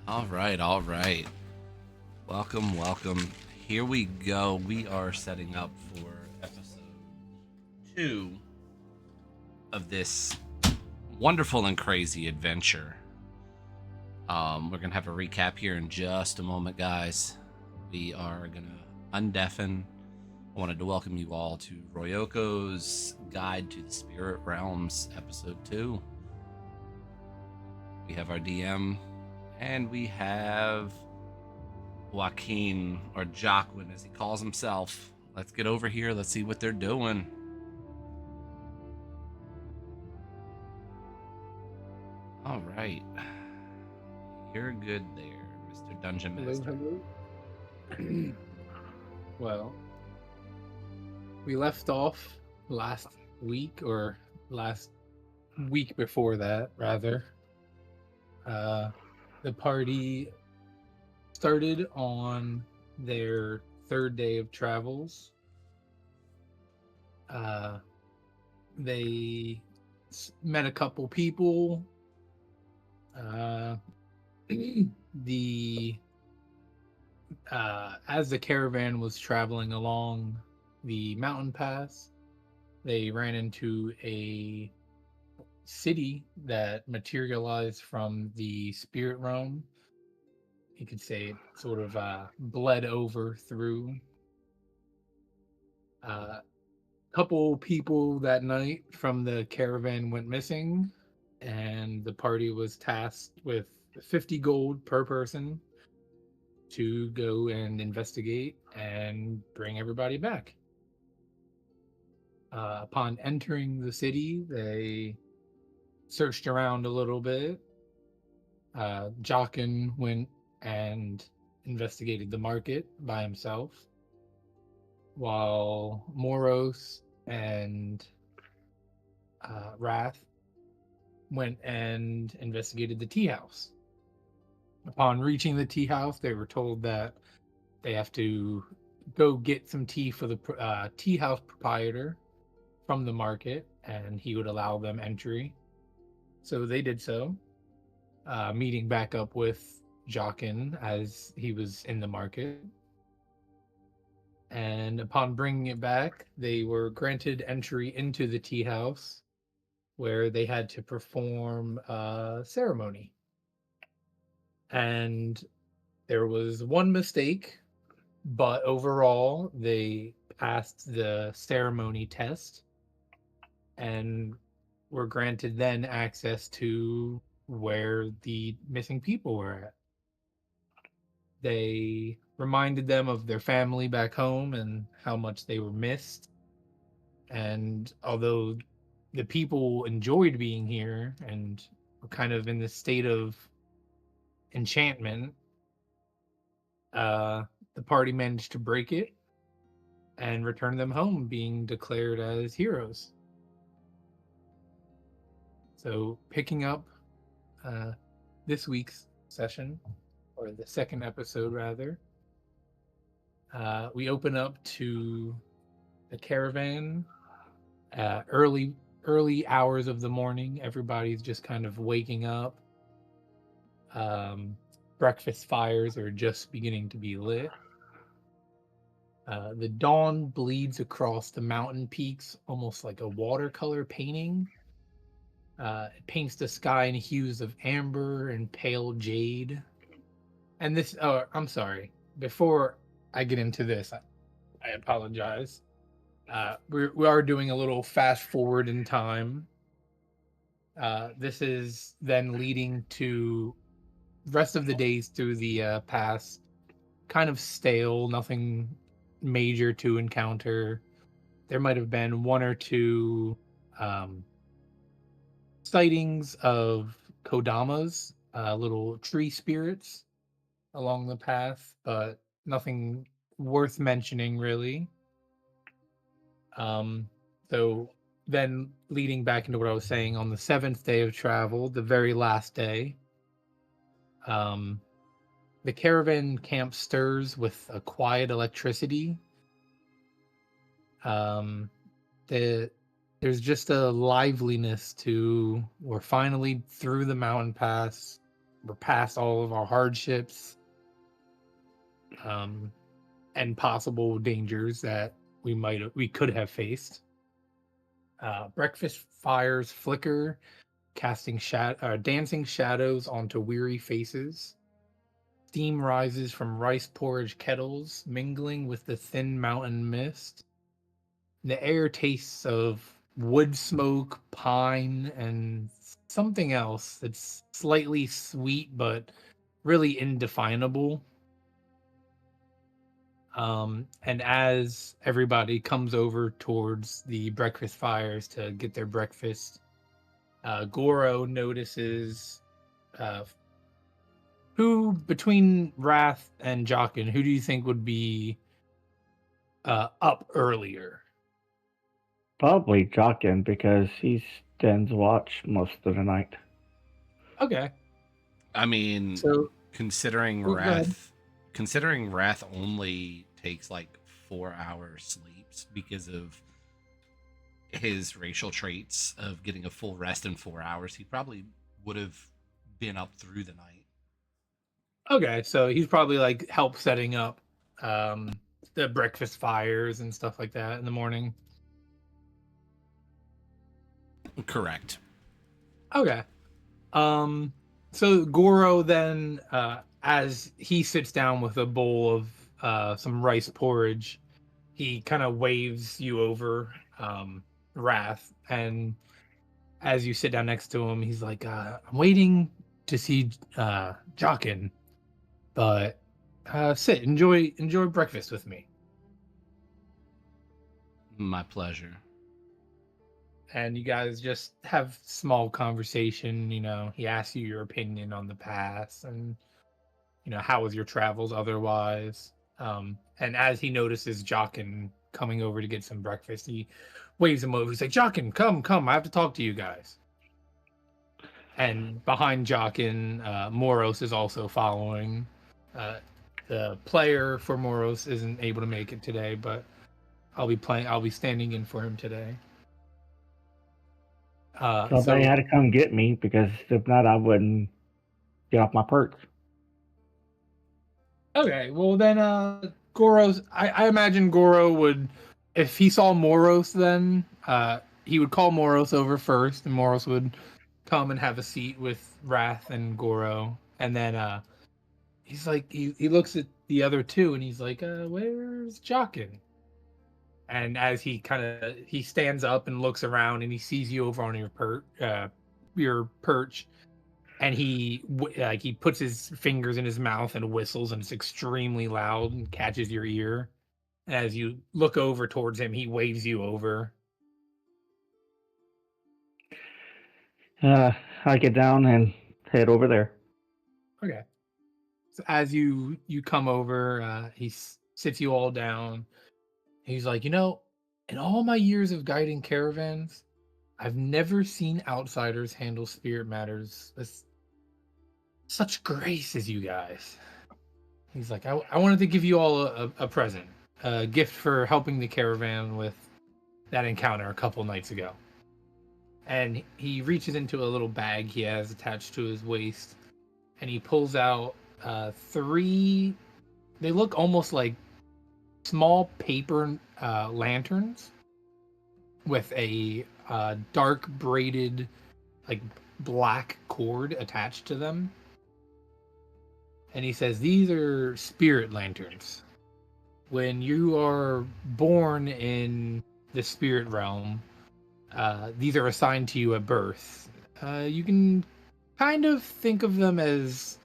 All right, all right. Welcome, welcome. Here we go. We are setting up for episode 2 of this wonderful and crazy adventure. We're going to have a recap here in just a moment, guys. We are going to undeafen. I wanted to welcome you all to Royoko's Guide to the Spirit Realms, episode 2. We have our DM, and we have Jaquin, or Jaquin as he calls himself. Let's get over here. Let's see what they're doing. All right. You're good there, Mr. Dungeon Hello, Master. hello. Well, we left off last week, or last week before that, rather. Uh, the party started on their third day of travels. Uh, they met a couple people. Uh, the as the caravan was traveling along the mountain pass, they ran into a city that materialized from the spirit realm. You could say it sort of bled over through. A couple people that night from the caravan went missing, and the party was tasked with 50 gold per person to go and investigate and bring everybody back. Upon entering the city, they searched around a little bit. Jaquin went and investigated the market by himself, while Morose and Wrath went and investigated the tea house. Upon reaching the tea house, they were told that they have to go get some tea for the tea house proprietor from the market, and he would allow them entry. So they did so, meeting back up with Jaquin as he was in the market. And upon bringing it back, they were granted entry into the tea house where they had to perform a ceremony. And there was one mistake, but overall, they passed the ceremony test and were granted then access to where the missing people were at. They reminded them of their family back home and how much they were missed. And although the people enjoyed being here and were kind of in this state of enchantment, the party managed to break it and return them home, being declared as heroes. So, picking up uh, this week's session, or the second episode rather, we open up to the caravan. Early hours of the morning, everybody's just kind of waking up. Um, Breakfast fires are just beginning to be lit. The dawn bleeds across the mountain peaks almost like a watercolor painting. It paints the sky in hues of amber and pale jade. And this, oh, I'm sorry. Before I get into this, I apologize. We are doing a little fast forward in time. This is then leading to the rest of the days through the past, kind of stale, nothing major to encounter. There might have been one or two um, sightings of kodamas, little tree spirits along the path, but nothing worth mentioning really. Um, so then leading back into what I was saying, on the seventh day of travel, the very last day, um, the caravan camp stirs with a quiet electricity. Um, the there's just a liveliness to we're finally through the mountain pass. we're past all of our hardships, and possible dangers that we could have faced. Breakfast fires flicker, dancing shadows onto weary faces. Steam rises from rice porridge kettles, mingling with the thin mountain mist. The air tastes of wood smoke, pine, and something else that's slightly sweet but really indefinable. And as everybody comes over towards the breakfast fires to get their breakfast, Goro notices uh, who between Wrath and Jaquin, who do you think would be up earlier? Probably Jaquin because he stands watch most of the night. Okay, I mean, so considering go ahead. Wrath only takes like 4 hours sleeps because of his racial traits of getting a full rest in 4 hours, he probably would have been up through the night. Okay, so he's probably like help setting up um, the breakfast fires and stuff like that in the morning. Correct. Okay. Um, so Goro then, as he sits down with a bowl of some rice porridge, he kind of waves you over, Wrath, and as you sit down next to him, he's like, "I'm waiting to see Jaquin, but sit, enjoy breakfast with me." My pleasure. And you guys just have small conversation. He asks you your opinion on the past, and how was your travels otherwise. And as he notices Jockin coming over to get some breakfast, he waves him over. He's like, Jockin, come, I have to talk to you guys. And behind Jockin, Morose is also following. uh, the player for Morose isn't able to make it today, but I'll be standing in for him today. Somebody So had to come get me because if not, I wouldn't get off my perch. Okay, well then, Goros. I imagine Goro would, if he saw Moros, then he would call Moros over first, and Moros would come and have a seat with Wrath and Goro, and then he's like, he looks at the other two, and he's like, where's Jockin? And as he stands up and looks around, and he sees you over on your perch, and he puts his fingers in his mouth and whistles, and it's extremely loud and catches your ear. And as you look over towards him, he waves you over. Uh, I get down and head over there. Okay. So as you come over, sits you all down. He's like, in all my years of guiding caravans, I've never seen outsiders handle spirit matters with such grace as you guys. He's like, I wanted to give you all a present, a gift for helping the caravan with that encounter a couple nights ago. And he reaches into a little bag he has attached to his waist, and he pulls out three. They look almost like small paper lanterns with a dark braided, like black cord attached to them. And he says, "These are spirit lanterns. When you are born in the spirit realm, these are assigned to you at birth. You can kind of think of them as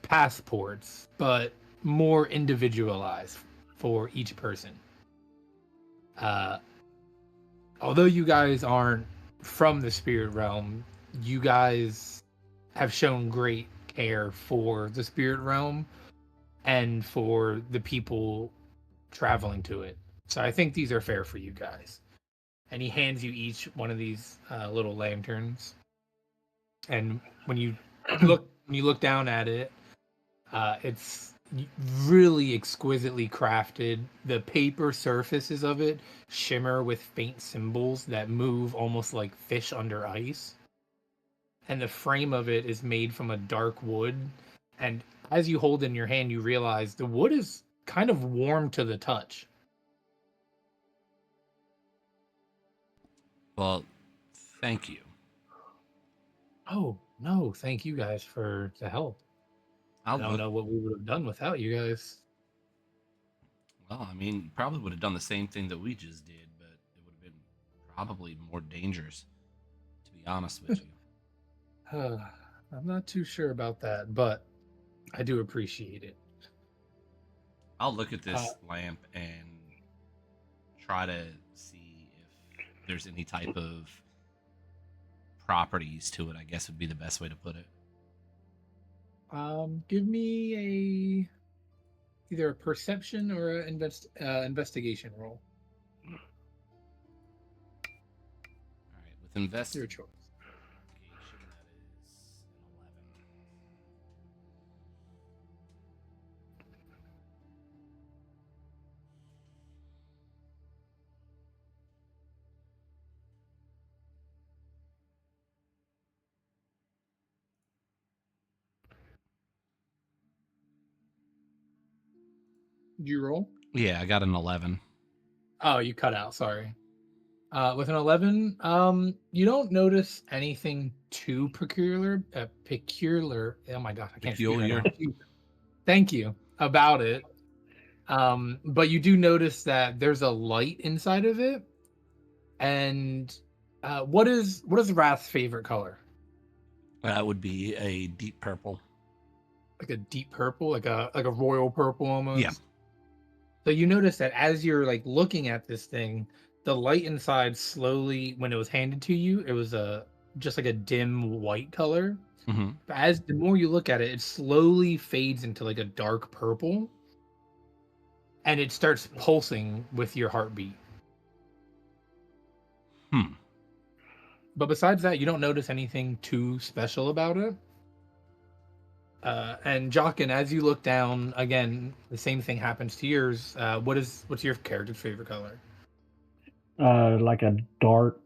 passports, but more individualized for each person. Uh, Although you guys aren't from the spirit realm, you guys have shown great care for the spirit realm and for the people traveling to it. So I think these are fair for you guys." And he hands you each one of these little lanterns. And when you look down at it, it's really exquisitely crafted. The paper surfaces of it shimmer with faint symbols that move almost like fish under ice. and the frame of it is made from a dark wood. And as you hold it in your hand, you realize the wood is kind of warm to the touch. Well, thank you. Oh, no, thank you guys for the help. I'll I don't look. know what we would have done without you guys. Well, I mean, you probably would have done the same thing that we just did, but it would have been probably more dangerous, to be honest with you. I'm not too sure about that, but I do appreciate it. I'll look at Uh, this lamp and try to see if there's any type of properties to it, I guess would be the best way to put it. Give me either a perception or an investigation roll. All right, with investigation, Your choice. that is an 11. Did you roll? Yeah, I got an 11. Oh, you cut out. Sorry. With an 11, you don't notice anything too peculiar. Peculiar. Oh my god, I can't speak right Peculiar. now. Thank you about it. But you do notice that there's a light inside of it. And what is Wrath's favorite color? That would be a deep purple. Like a deep purple, like a royal purple almost. Yeah. So you notice that as you're like looking at this thing, the light inside slowly, when it was handed to you, it was a just like a dim white color. Mm-hmm. But as the more you look at it, it slowly fades into like a dark purple, and it starts pulsing with your heartbeat. Hmm. But besides that, you don't notice anything too special about it. And Jaquin, as you look down again, the same thing happens to yours. What's your character's favorite color? Like a dark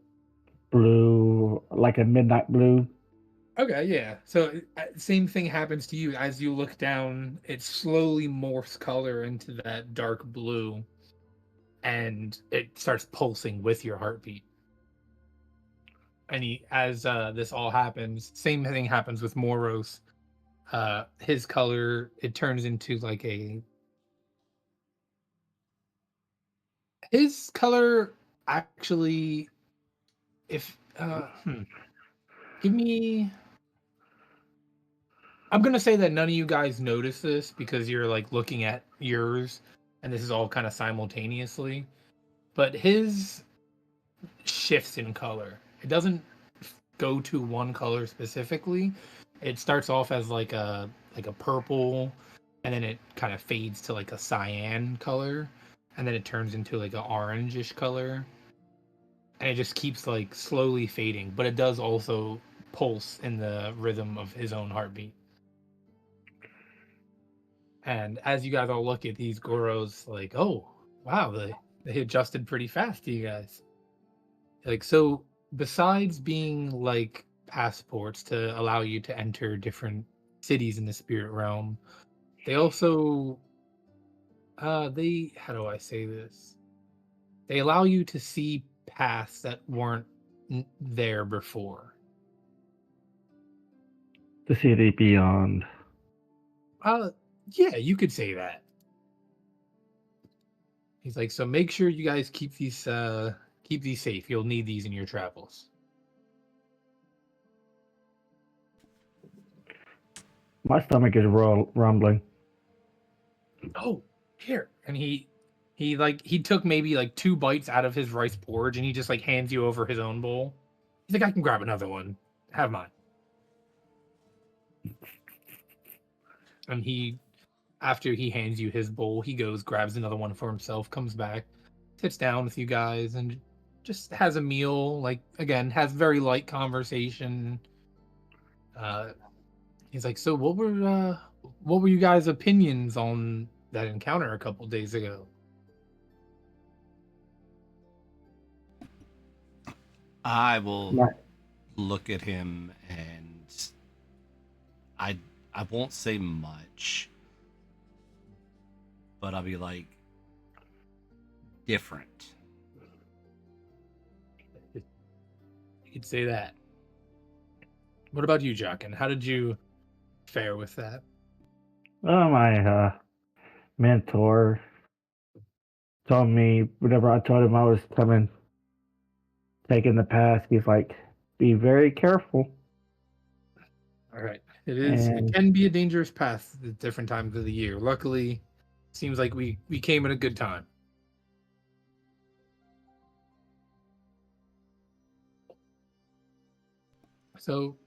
blue, like a midnight blue. Okay, yeah. So same thing happens to you as you look down. It slowly morphs color into that dark blue, and it starts pulsing with your heartbeat. And as this all happens, same thing happens with Morose. His color, it turns into like a his color actually. If give me, I'm gonna say that none of you guys notice this because you're like looking at yours, and this is all kind of simultaneously. But his shifts in color. It doesn't go to one color specifically. It starts off as like a purple, and then it kind of fades to like a cyan color, and then it turns into like an orangish color, and it just keeps like slowly fading. But it does also pulse in the rhythm of his own heartbeat. And as you guys all look at these Goros, like, oh wow, they adjusted pretty fast to you guys. Like, so besides being like passports to allow you to enter different cities in the spirit realm, they also they how do I say this? They allow you to see paths that weren't there before. The city beyond. Uh yeah, you could say that. He's like, so make sure you guys keep these safe. You'll need these in your travels. My stomach is rumbling. Oh, here. And he took maybe like 2 bites out of his rice porridge, and he just like hands you over his own bowl. He's like, I can grab another one. Have mine. And after he hands you his bowl, he goes, grabs another one for himself, comes back, sits down with you guys, and just has a meal. Like, again, has very light conversation. Uh, he's like, so what were you guys' opinions on that encounter a couple days ago? I will My- look at him and I won't say much, but I'll be like different. You could say that. What about you, Jaquin? How did you fare with that? My mentor told me whenever I told him I was taking the path, he's like, "Be very careful." All right. It And can be a dangerous path at different times of the year. Luckily, seems like we came at a good time. So,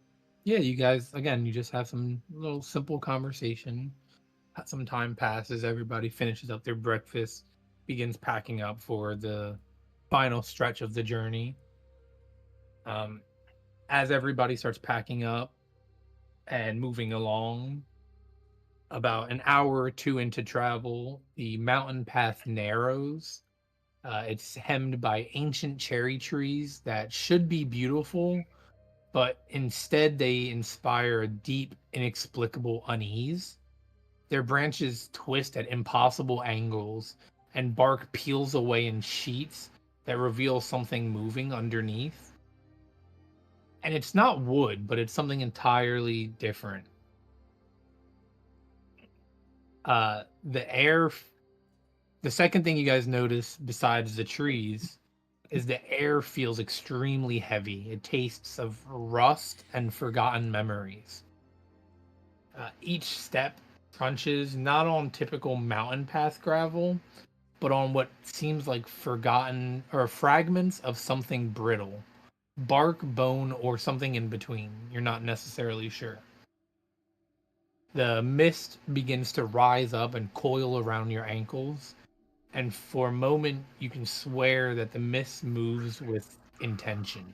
yeah, you guys, again, you just have some little simple conversation. Some time passes, everybody finishes up their breakfast, begins packing up for the final stretch of the journey. Um, as everybody starts packing up and moving along, about an hour or two into travel, the mountain path narrows. It's hemmed by ancient cherry trees that should be beautiful, but instead they inspire a deep, inexplicable unease. Their branches twist at impossible angles, and bark peels away in sheets that reveal something moving underneath. And it's not wood, but it's something entirely different. The air, the second thing you guys notice besides the trees is the air feels extremely heavy. It tastes of rust and forgotten memories. Each step crunches not on typical mountain path gravel, but on what seems like forgotten or fragments of something brittle, bark, bone, or something in between. You're not necessarily sure. The mist begins to rise up and coil around your ankles, and for a moment you can swear that the mist moves with intention.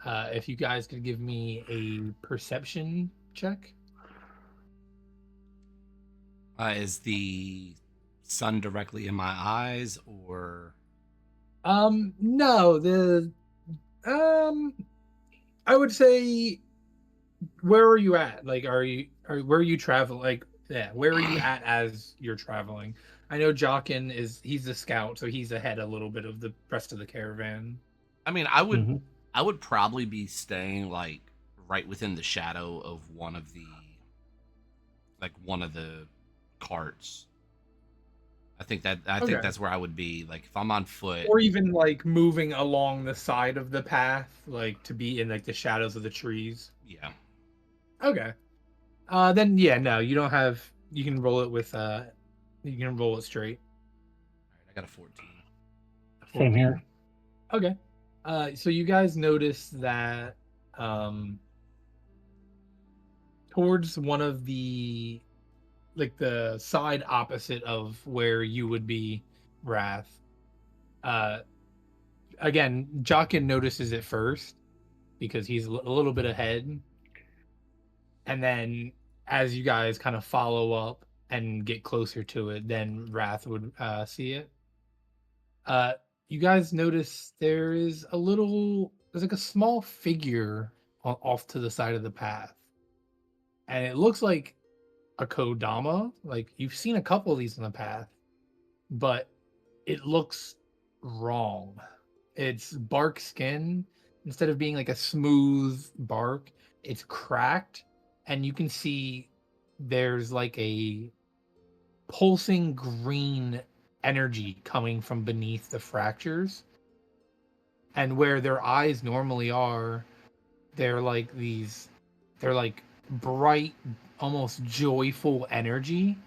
If you guys could give me a perception check. Is the sun directly in my eyes, or No, um, I would say, where are you at? Like, where are you traveling? Like, yeah, where are you at as you're traveling? I know Jockin he's the scout, so he's ahead a little bit of the rest of the caravan. I mean, mhm. I would probably be staying like right within the shadow of one of the carts. I think Okay. that's where I would be. Like if I'm on foot, Or even like moving along the side of the path, like to be in like the shadows of the trees. yeah. Okay. Then yeah, no, you don't have. You can roll it with you can roll it straight. All right, I got a 14. Same 14. here. Okay. So you guys notice that um towards one of the side opposite of where you would be, Wrath. Uh, again, Jockin notices it first because he's a little bit ahead, and then as you guys kind of follow up and get closer to it, then Wrath would see it. Uh, you guys notice there's like a small figure off to the side of the path, and it looks like a Kodama. Like you've seen a couple of these in the path, but it looks wrong. It's bark skin. Instead of being like a smooth bark, it's cracked, and you can see there's like a pulsing green energy coming from beneath the fractures. And where their eyes normally are, they're like these, they're like bright, almost joyful energy.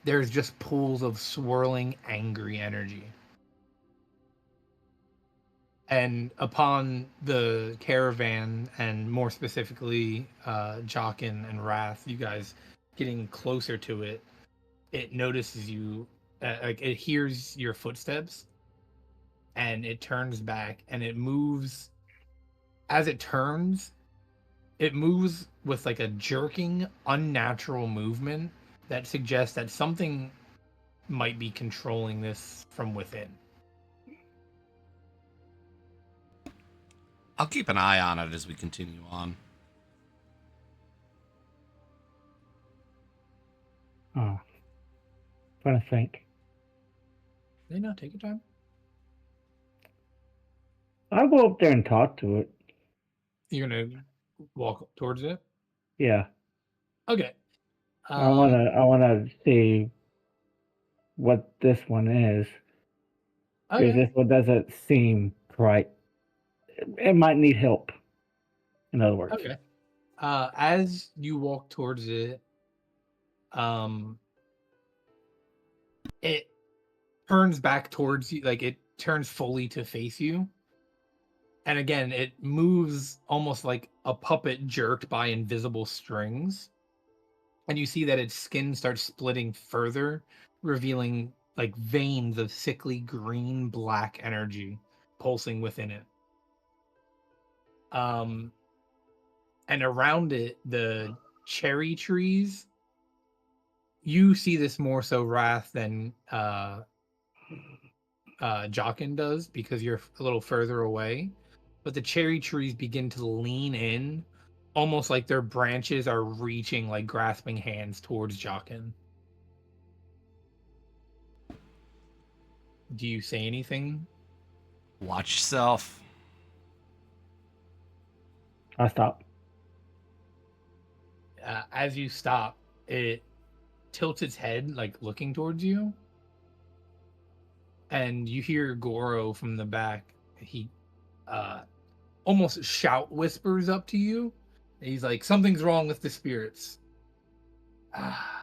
There's just pools of swirling, angry energy. And upon the caravan, and more specifically Jockin and Wrath, you guys getting closer to it, it notices you, like it hears your footsteps, and it turns back and it moves. As it turns, it moves with like a jerking, unnatural movement that suggests that something might be controlling this from within. I'll keep an eye on it as we continue on. Oh, trying to think. No, take your time. I'll go up there and talk to it. You're gonna walk towards it. Yeah, Okay. I wanna see what this one is because Okay. this one doesn't seem right. It might need help. In other words, Okay. As you walk towards it, um, it turns back towards you, like it turns fully to face you. And again, it moves almost like a puppet jerked by invisible strings. And you see that its skin starts splitting further, revealing like veins of sickly green black energy pulsing within it. Um, and around it, the cherry trees. You see this more so Wrath than Jaquin does because you're a little further away. But the cherry trees begin to lean in, almost like their branches are reaching like grasping hands towards Jaquin. Do you say anything? Watch yourself. I stop. As you stop, it tilts its head, like looking towards you, and you hear Goro from the back. He uh, almost shout whispers up to you. He's like, "Something's wrong with the spirits. Ah,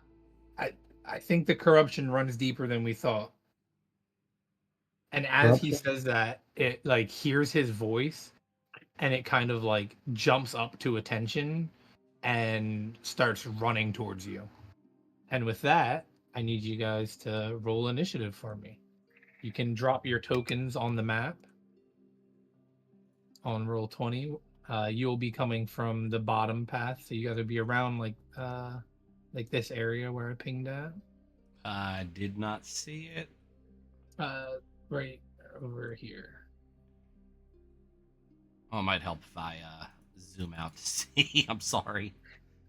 I I think the corruption runs deeper than we thought." And as he Corruption. says that, it like hears his voice, and it kind of like jumps up to attention and starts running towards you. And with that, I need you guys to roll initiative for me. You can drop your tokens on the map on roll 20. You'll be coming from the bottom path, so you guys will be around like this area where I pinged at. I did not see it. Uh, right over here. Oh, it might help if I zoom out to see. I'm sorry.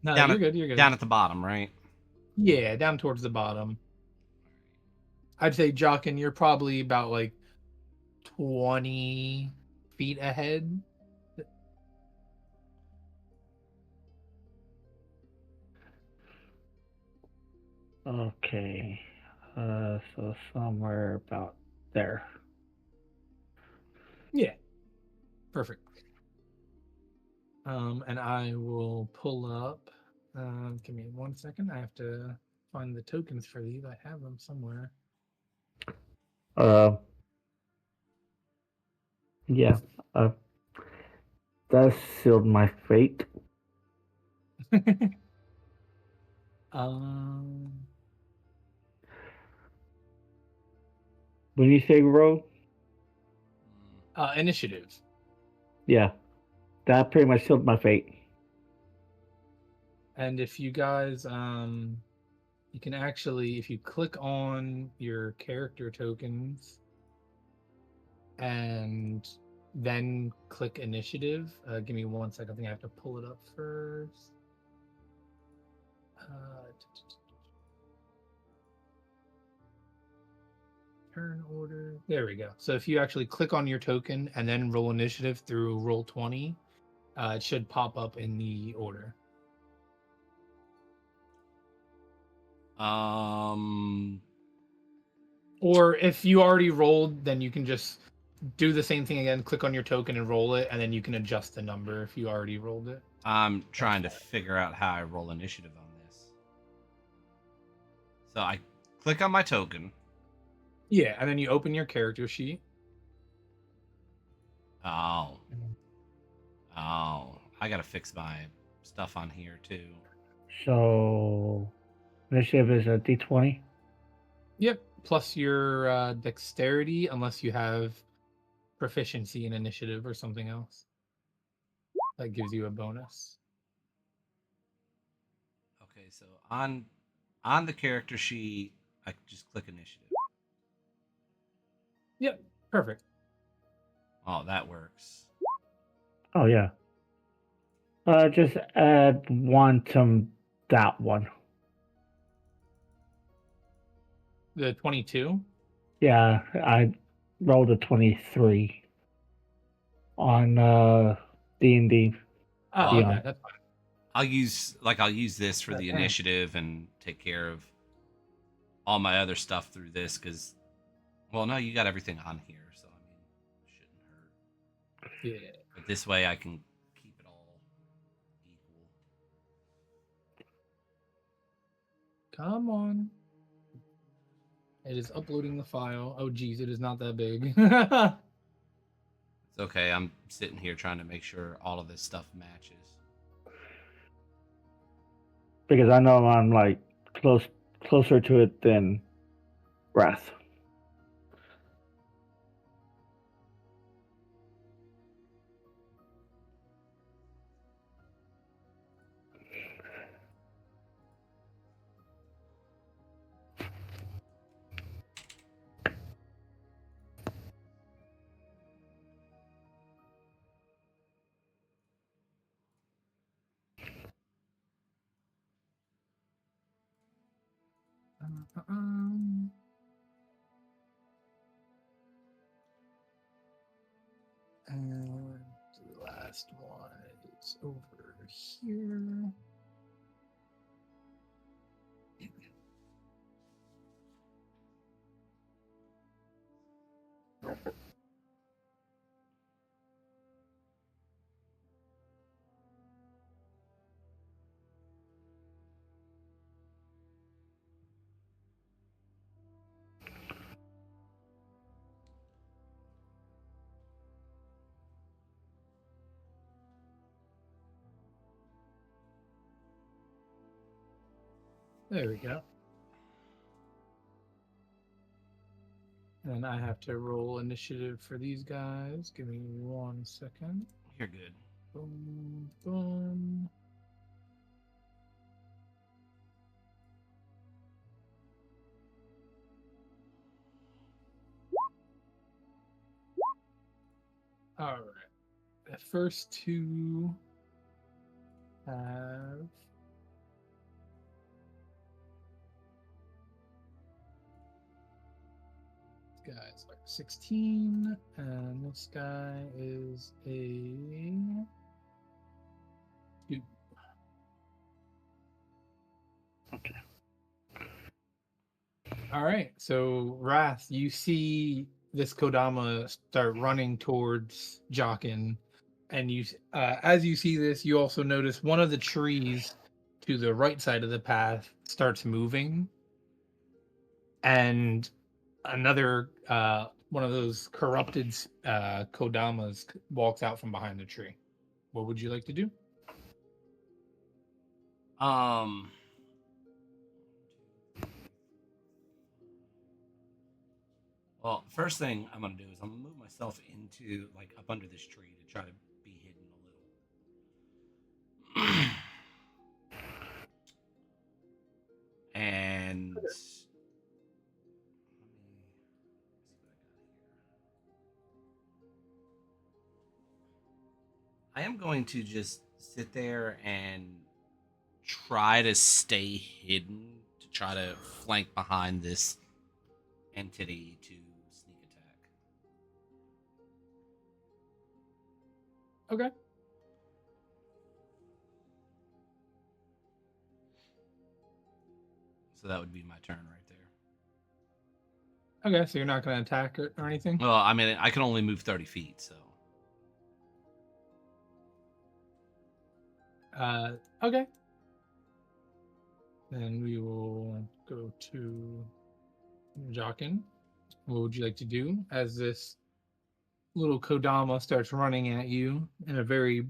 No, Down you're at good. You're good. down at the bottom, right? Yeah, down towards the bottom. I'd say, Jockin, you're probably about like 20 feet ahead. Okay. So somewhere about there. Yeah, perfect. And I will pull up. Give me 1 second. I have to find the tokens for these. I have them somewhere. Uh, yeah. Uh, that sealed my fate. um, When you say row, Initiative. yeah, that pretty much sealed my fate. And if you guys, you can actually, if you click on your character tokens and then click initiative, give me 1 second. I think I have to pull it up first. Turn order. There we go. So if you actually click on your token and then roll initiative through roll 20, it should pop up in the order. Um, Or if you already rolled, then you can just do the same thing again, click on your token and roll it, and then you can adjust the number if you already rolled it. I'm trying to figure out how I roll initiative on this. So I click on my token. Yeah, and then you open your character sheet. Oh. Oh. I gotta fix my stuff on here too. So initiative is a D20. Yep, plus your dexterity, unless you have proficiency in initiative or something else. That gives you a bonus. Okay, so on the character sheet, I just click initiative. Yep, perfect. Oh, that works. Oh yeah. Just add one to that one. The 22? Yeah, I rolled a 23 on D&D Oh, Well, okay, Beyond. that's fine. I'll use this for the Damn. initiative and take care of all my other stuff through this because, well, no, you got everything on here, so I mean, it shouldn't hurt. Yeah. But this way, I can keep it all equal. Come on. It is uploading the file. Oh, geez, it is not that big. It's okay. I'm sitting here trying to make sure all of this stuff matches. Because I know I'm like closer to it than Wrath. And the last one is over here. There we go. And I have to roll initiative for these guys. Give me 1 second. You're good. Boom, boom. All right. The first two have this guy's like 16, and this guy is a 2. Okay. All right. So Wrath, you see this Kodama start running towards Jaquin, and you, as you see this, you also notice one of the trees to the right side of the path starts moving, and another one of those corrupted Kodamas walks out from behind the tree. What would you like to do? Um. Well, first thing I'm gonna do is I'm gonna move myself into like up under this tree to try to be hidden a little. And let me see what I got here. I am going to just sit there and try to stay hidden to try to flank behind this entity to sneak attack. Okay. So that would be my turn right there. Okay, so you're not going to attack or anything? Well, I mean, I can only move 30 feet, so. Okay. Then we will go to Jaquin. What would you like to do as this little Kodama starts running at you in a very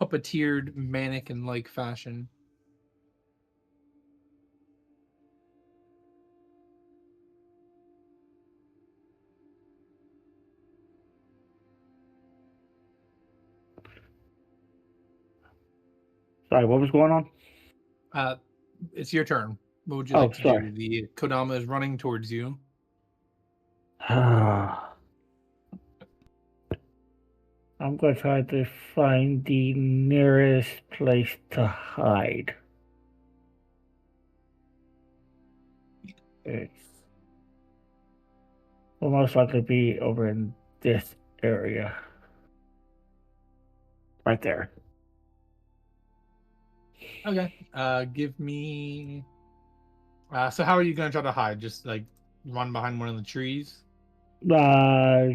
puppeteered, mannequin-like fashion? Sorry, what was going on? It's your turn. What would you Oh, like to sorry. do? The Kodama is running towards you. I'm going to try to find the nearest place to hide. It's will most likely be over in this area. Right there. Okay. Give me. So how are you gonna try to hide? Just like run behind one of the trees? Uh,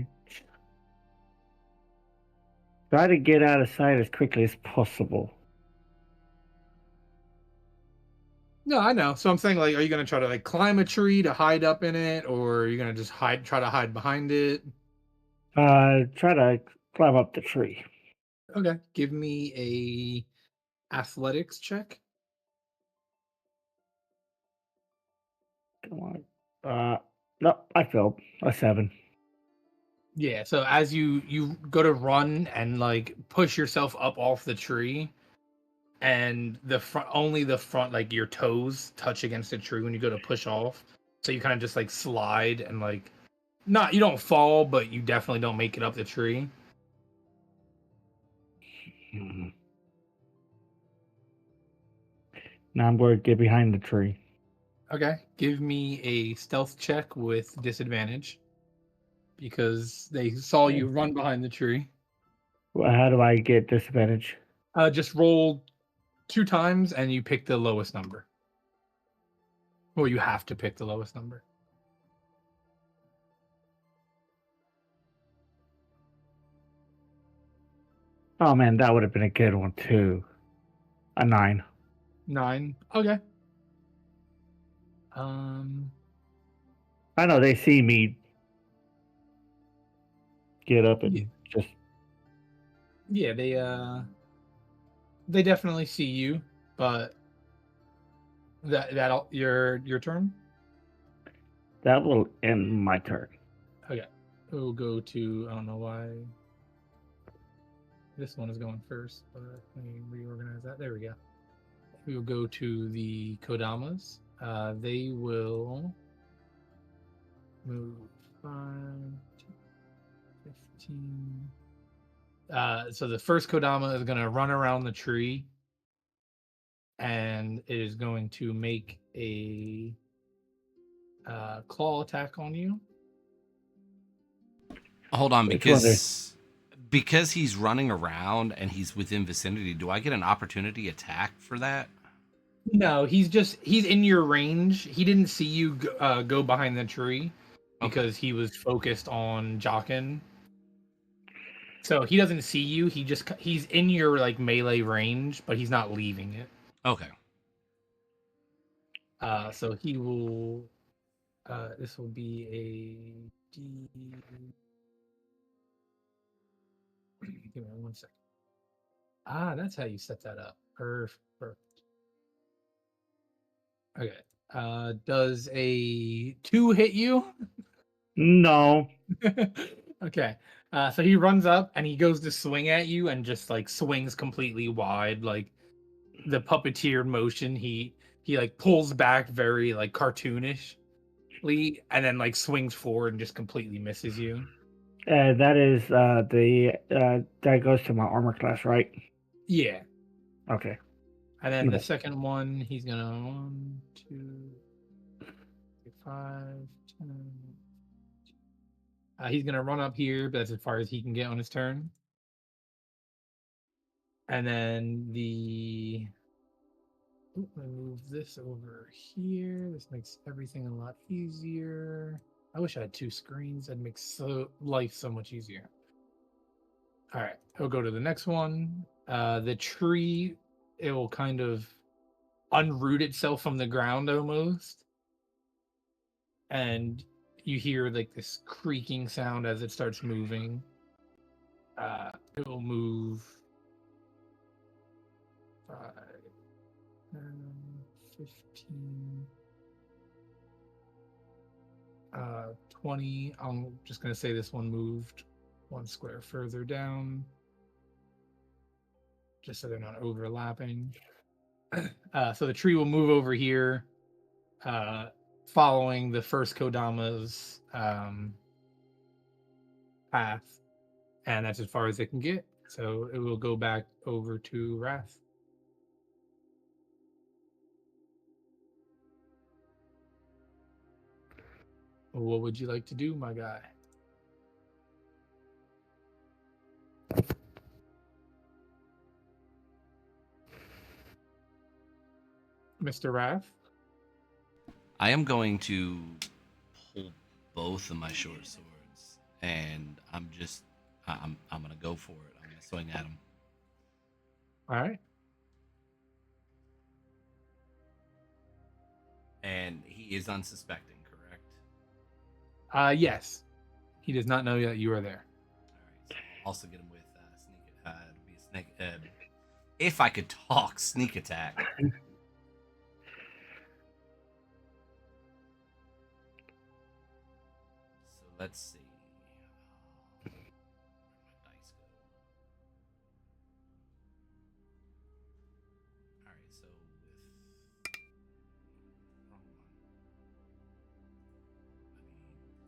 try to get out of sight as quickly as possible. No, I know. So I'm saying, like, are you gonna try to like climb a tree to hide up in it, or are you gonna just try to hide behind it? Try to climb up the tree. Okay. Give me a athletics check. Come on. No, I failed. A 7. Yeah. So as you go to run and like push yourself up off the tree, and the front only the front like your toes touch against the tree when you go to push off. So you kind of just like slide and like not you don't fall, but you definitely don't make it up the tree. Mhm. Now I'm going to get behind the tree. Okay. Give me a stealth check with disadvantage because they saw you run behind the tree. Well, how do I get disadvantage? Just roll 2 times and you pick the lowest number. Or you have to pick the lowest number. Oh man, that would have been a good one too. A 9. 9. Okay. Um I know they see me get up yeah, and just. yeah, they definitely see you, but that'll your turn. That will end my turn. Okay. We'll go to I don't know why this one is going first, but let me reorganize that. There we go. We will go to the Kodamas. They will move 5, 15. So the first Kodama is going to run around the tree and it is going to make a claw attack on you. Hold on, Which one is? because he's running around and he's within vicinity. Do I get an opportunity attack for that? No, he's in your range. He didn't see you go behind the tree Okay. because he was focused on Jaquin. So he doesn't see you. He's in your like melee range, but he's not leaving it. Okay. So he will. This will be a D. Give me 1 second. That's how you set that up. Perfect. Okay. Does a 2 hit you? No. Okay. So he runs up and he goes to swing at you and just like swings completely wide, like the puppeteer motion. He like pulls back very like cartoonishly and then like swings forward and just completely misses you. That is that goes to my armor class, right? Yeah. Okay. And then the Okay. second one, he's gonna 1, 2, 3, 5, 10. He's gonna run up here, but that's as far as he can get on his turn. And then let me move this over here. This makes everything a lot easier. I wish I had 2 screens. That'd make life so much easier. All right, he'll go to the next one. The tree, it will kind of unroot itself from the ground almost, and you hear like this creaking sound as it starts moving. It will move 5, 10, 15, 20. I'm just gonna say this one moved 1 square further down, just so they're not overlapping. So the tree will move over here, following the first Kodama's path, and that's as far as it can get. So it will go back over to Wrath. What would you like to do, my guy? Mr. Rath? I am going to pull both of my short swords, and I'm gonna go for it. I'm gonna swing at him. All right. And he is unsuspecting, correct? Yes. He does not know that you are there. All right. So I'll also get him with sneak. It'll be a sneak. If I could talk, sneak attack. So let's see. Where'd my dice go? All right. So with wrong one. I mean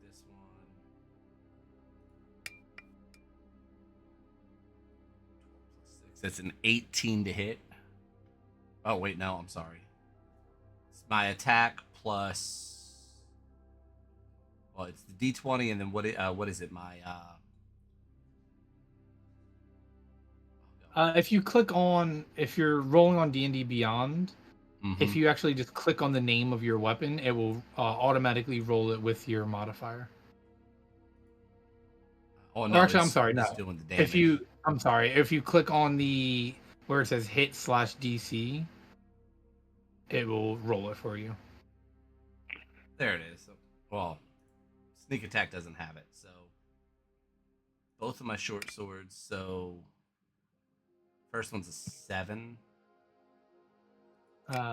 this one. 12 plus 6. That's an 18 to hit. Oh wait, no, I'm sorry. It's my attack plus. Well, it's the D20, and then what is it? My If you click on, if you're rolling on D&D Beyond, if you actually just click on the name of your weapon, it will automatically roll it with your modifier. Oh Or no, actually, I'm it's sorry, no. doing the damage. If you click on the where it says hit/DC, it will roll it for you. There it is. Well, sneak attack doesn't have it, so both of my short swords. So first one's a 7.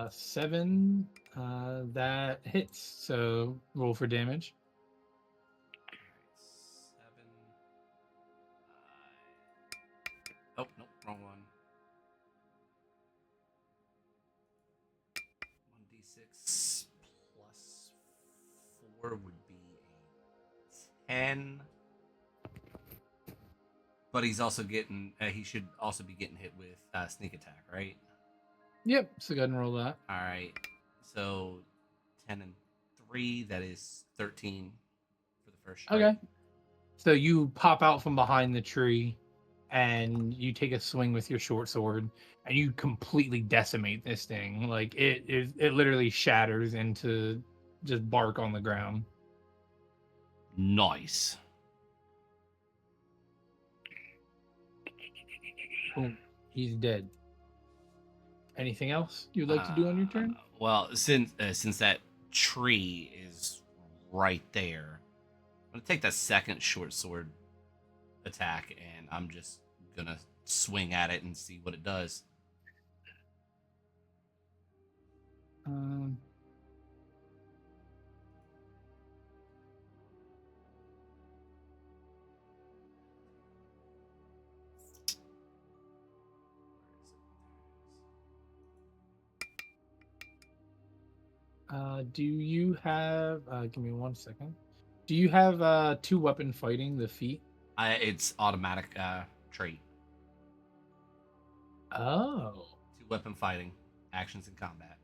7. That hits. So roll for damage. All right, 7. Oh nope, wrong one. 1d6 plus 4 would be a 10. But he's also getting. He should also be getting hit with sneak attack, right? Yep. So go ahead and roll that. All right. So 10 and 3. That is 13 for the first strike. Okay. So you pop out from behind the tree, and you take a swing with your short sword, and you completely decimate this thing. Like it literally shatters into just bark on the ground. Nice. Boom. He's dead. Anything else you'd like to do on your turn? Well, since that tree is right there, I'm gonna take that second short sword attack, and I'm just gonna swing at it and see what it does. Um, do you have? Give me 1 second. Do you have 2-weapon fighting the feat? It's automatic trait. Oh. 2-weapon fighting, actions in combat.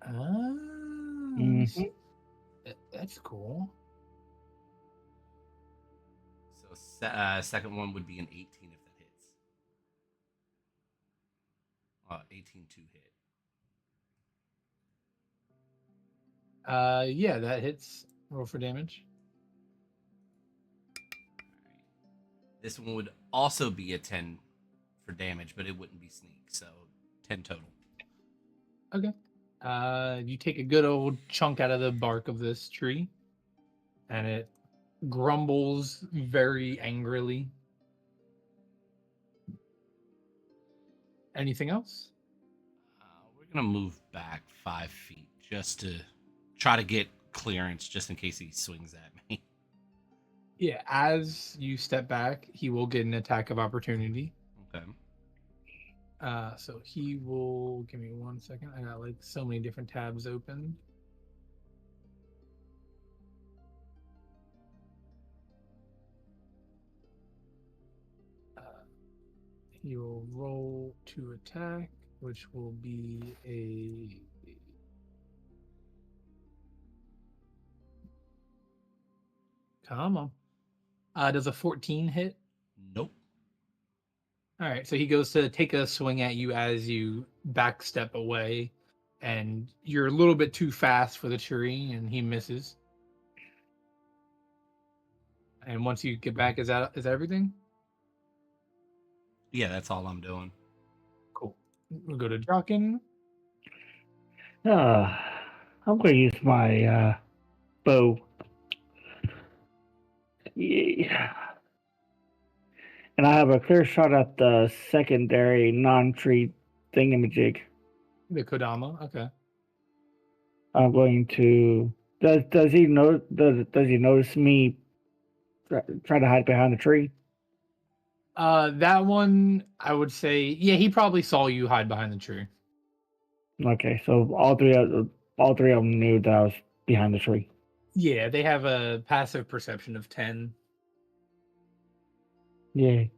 Mhm. That's cool. So second one would be an 18 if that hits. 18 to hit. Yeah, that hits. Roll for damage. This one would also be a 10 for damage, but it wouldn't be sneak, so 10 total. Okay. You take a good old chunk out of the bark of this tree, and it grumbles very angrily. Anything else? We're gonna move back 5 feet just to try to get clearance, just in case he swings at me. Yeah, as you step back, he will get an attack of opportunity. Okay. So he will give me 1 second. I got like so many different tabs open. He will roll to attack, which will be a Come on. Does a 14 hit? Nope. All right, so he goes to take a swing at you as you back step away, and you're a little bit too fast for the tree, and he misses. And once you get back, is that everything? Yeah, that's all I'm doing. Cool. We'll go to Jaquin. I'm going to use my bow. Yeah. And I have a clear shot at the secondary non-tree thingamajig. The Kodama. Okay. I'm going to. Does he know? Does he notice me try to hide behind the tree? That one, I would say, yeah, he probably saw you hide behind the tree. Okay, so all three of them knew that I was behind the tree. Yeah, they have a passive perception of 10. Yay!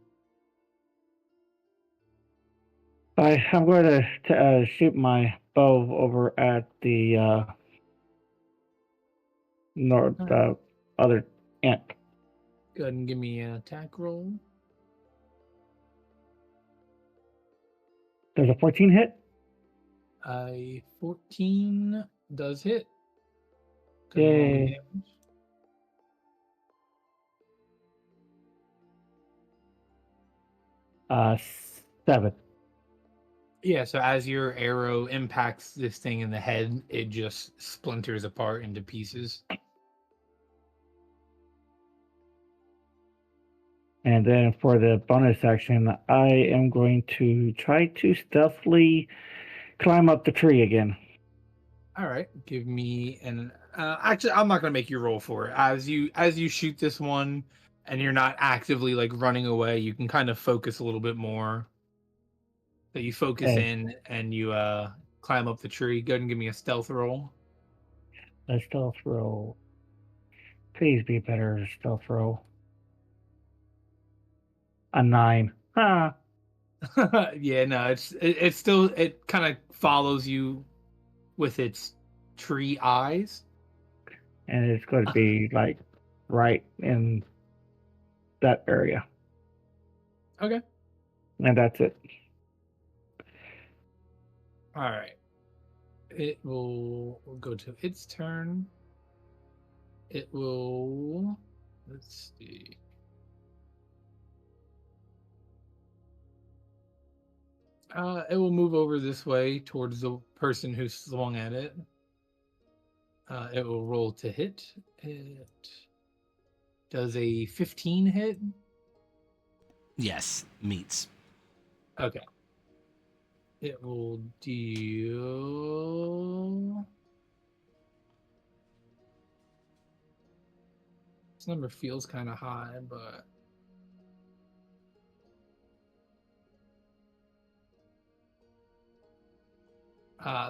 I'm going to shoot my bow over at the north other ant. Go ahead and give me an attack roll. There's a 14 hit. A 14 does hit. Go ahead and roll the Yay! damage. Uh, 7. Yeah, so as your arrow impacts this thing in the head, it just splinters apart into pieces. And then for the bonus action, I am going to try to stealthily climb up the tree again. All right, give me an. Actually, I'm not gonna make you roll for it. As you shoot this one, and you're not actively like running away, you can kind of focus a little bit more. So you focus Okay. in and you climb up the tree. Go ahead and give me a stealth roll. A stealth roll. Please be better stealth roll. A 9. Ah. Yeah, no, it's still it kind of follows you with its tree eyes. And it's going to be like right in that area. Okay. And that's it. All right. It will we'll go to its turn. It will. Let's see. It will move over this way towards the person who swung at it. It will roll to hit. It does a 15 hit. Yes, meets. Okay. It will deal. This number feels kind of high, but.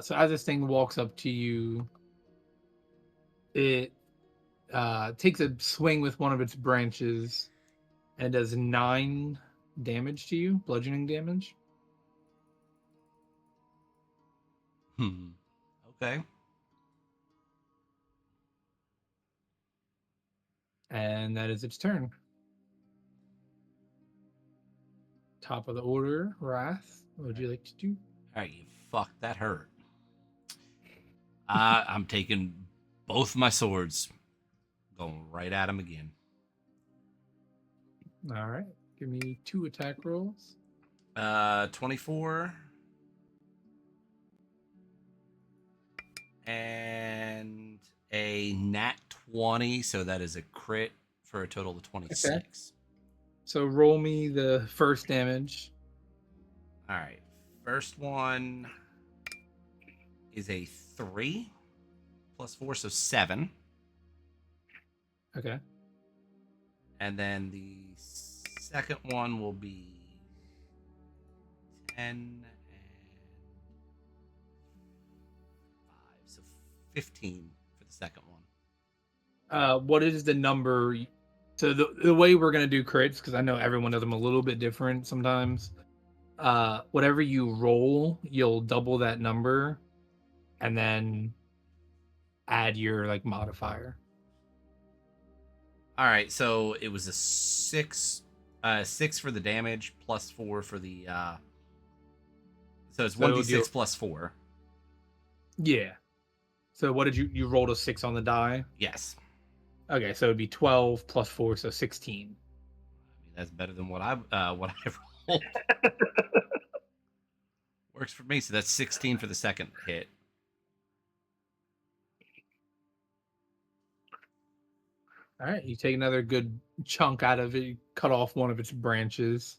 So as this thing walks up to you, it takes a swing with one of its branches and does 9 damage to you, bludgeoning damage. Okay. And that is its turn. Top of the order, Wrath. What would you like to do? All right, you fuck. That hurt. I'm taking both my swords, going right at him again. All right. Give me 2 attack rolls. 24 and a nat 20, so that is a crit for a total of 26. Okay. So roll me the first damage. All right. First one is a 3 plus 4, so 7. Okay. And then the second one will be 10 and 5, so 15 for the second one. What is the number? So the way we're gonna do crits, because I know everyone does them a little bit different sometimes. Whatever you roll, you'll double that number, and then add your like modifier. All right, so it was a 6 for the damage plus 4 for the. So it's So it'll 1d6 deal. plus 4. Yeah. So what did you rolled a 6 on the die? Yes. Okay, so it'd be 12 plus 4, so 16. I mean, that's better than what I rolled. Works for me. So that's 16 for the second hit. All right, you take another good chunk out of it, you cut off one of its branches.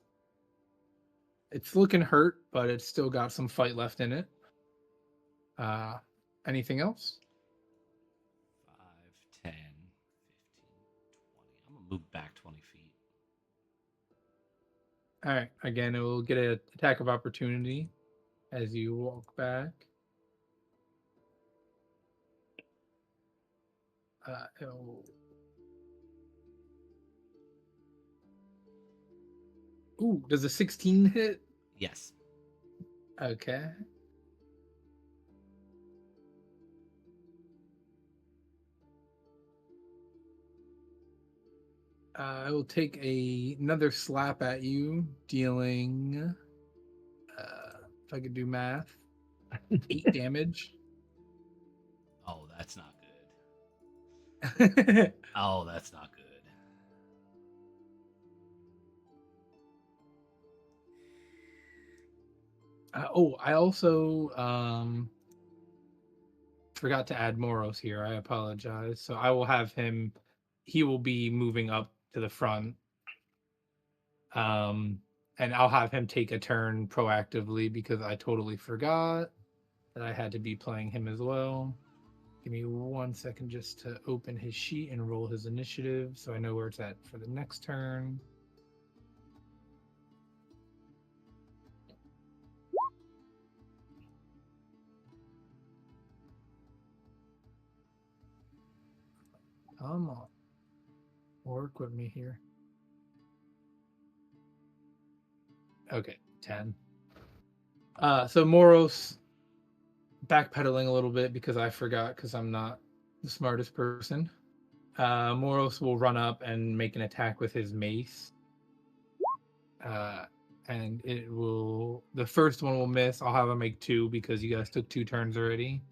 It's looking hurt, but it's still got some fight left in it. Uh, anything else? 5, 10, 15, 20. I'm gonna move back 20 feet. All right, again, it will get an attack of opportunity as you walk back. It'll... Ooh, does a 16 hit? Yes. Okay. I will take another slap at you, dealing, if I could do math, 8 damage. Oh, that's not uh, good. Oh, that's not good. I also forgot to add Morose here. I apologize. So I will have him. He will be moving up to the front. And I'll have him take a turn proactively because I totally forgot that I had to be playing him as well. Give me 1 second just to open his sheet and roll his initiative so I know where it's at for the next turn. Come on. Work with me here. Okay, 10. So Moros backpedaling a little bit because I forgot because I'm not the smartest person. Moros will run up and make an attack with his mace. And it will. The first one will miss. I'll have him make 2 because you guys took 2 turns already.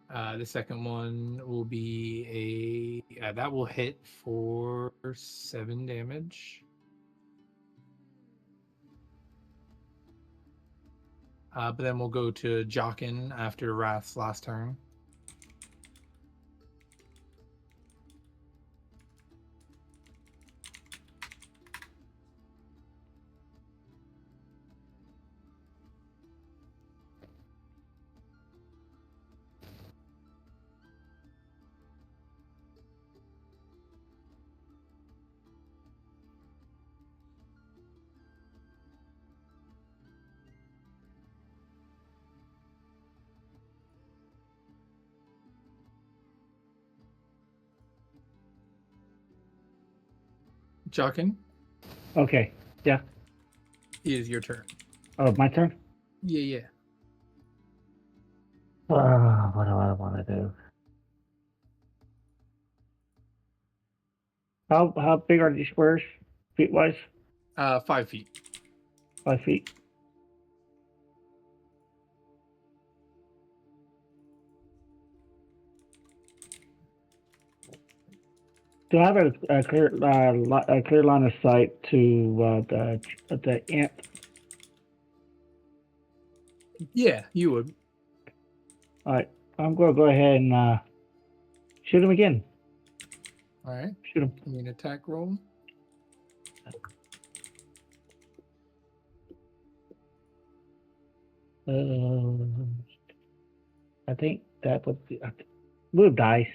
The second one will be that will hit for 7 damage. But then we'll go to Jaquin after Wrath's last turn. Jaquin, Okay. Yeah. it is your turn. Oh, my turn? Yeah. What do I want to do? How big are these squares, feet wise? 5 feet. 5 feet. Do I have a clear line of sight to the ant? Yeah, you would. All right, I'm gonna go ahead and shoot him again. All right. Shoot him. Give me an attack roll. I think that would be move dice.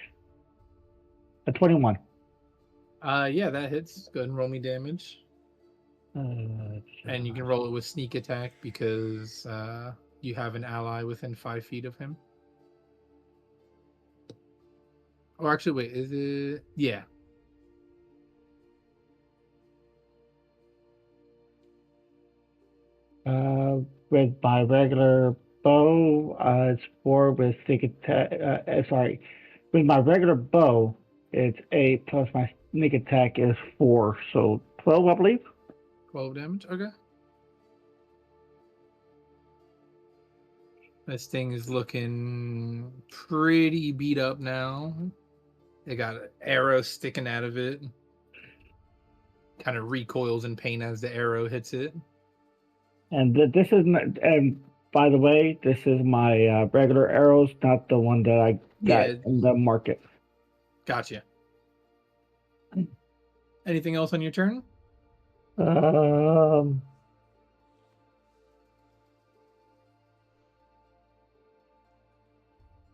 A 21. Yeah, that hits. Go ahead and roll me damage. And you can roll it with sneak attack because you have an ally within 5 feet of him. Or actually, wait, is it? Yeah. With my regular bow, it's 4 with sneak attack. Sorry, with my regular bow, It's 8 plus my sneak attack is 4, so 12, I believe. 12 damage. Okay. This thing is looking pretty beat up now. They got an arrow sticking out of it. Kind of recoils in pain as the arrow hits it. And this is and by the way, this is my regular arrows, not the one that I got Yeah. in the market. Gotcha. Anything else on your turn? Um,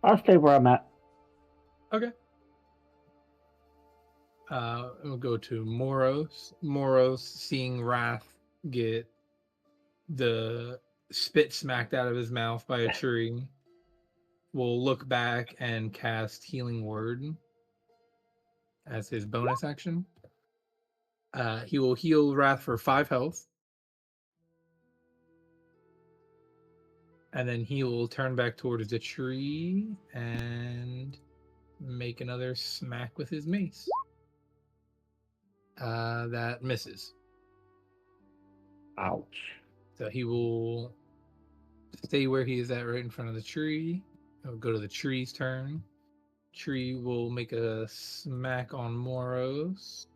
I'll stay where I'm at. Okay. We'll go to Morose. Morose, seeing Wrath get the spit smacked out of his mouth by a tree, will look back and cast Healing Word as his bonus action. He will heal Wrath for 5 health. And then he will turn back towards the tree and make another smack with his mace. That misses. Ouch. So he will stay where he is at, right in front of the tree. He'll go to the tree's turn. Tree will make a smack on Morose.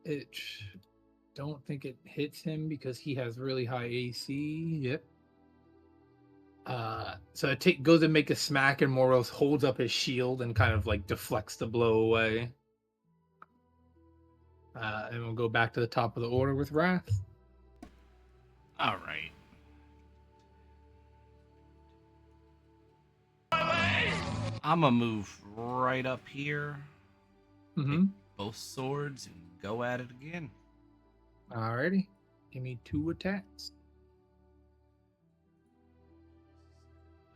It don't think it hits him because he has really high AC. Yep. So it goes to make a smack, and Morose holds up his shield and kind of like deflects the blow away. And we'll go back to the top of the order with Wrath. All right. I'm gonna move right up here. Mm-hmm. Both swords and go at it again. Alrighty. Give me 2 attacks.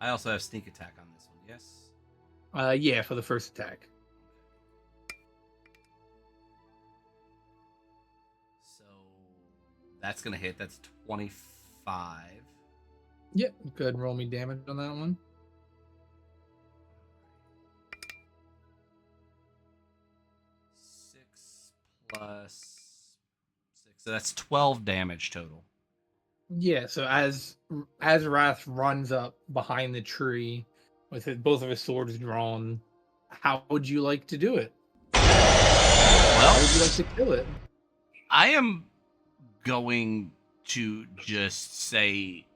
I also have sneak attack on this one. Yes. Yeah, for the first attack. So that's gonna hit. That's 25. Yep. Go ahead and roll me damage on that one. 6 plus 6. So that's 12 damage total. Yeah, so as Wrath runs up behind the tree with both of his swords drawn, how would you like to do it? How would you like to kill it? I am going to just say,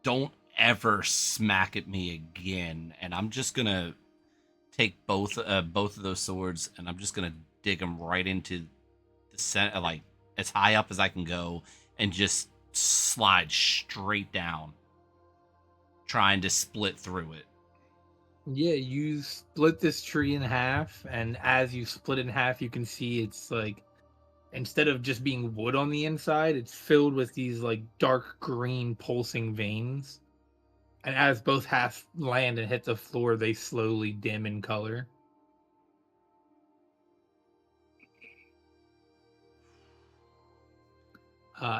don't ever smack at me again, and I'm just gonna take both of those swords, and I'm just gonna dig them right into the center, like as high up as I can go, and just slide straight down, trying to split through it. Yeah, you split this tree in half, and as you split it in half, you can see it's like, instead of just being wood on the inside, it's filled with these like dark green pulsing veins. And as both halves land and hit the floor, they slowly dim in color.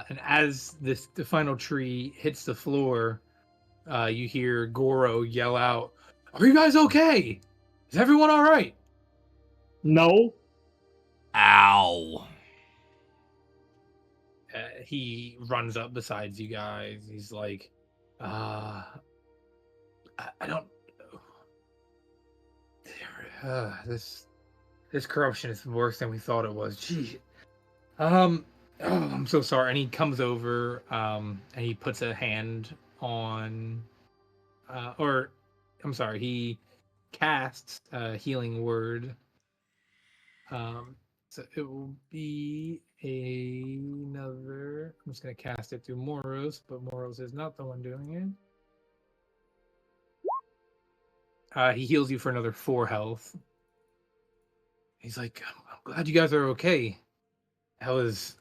And as the final tree hits the floor, you hear Goro yell out, "Are you guys okay? Is everyone all right?" No. Ow. He runs up besides you guys. He's like, I don't. This corruption is worse than we thought it was. Gee. Oh, I'm so sorry. And he comes over, and he puts a hand on, or I'm sorry, he casts a healing word. So it will be another. I'm just gonna cast it through Morose, but Morose is not the one doing it. He heals you for another 4 health. He's like, I'm glad you guys are okay. That was.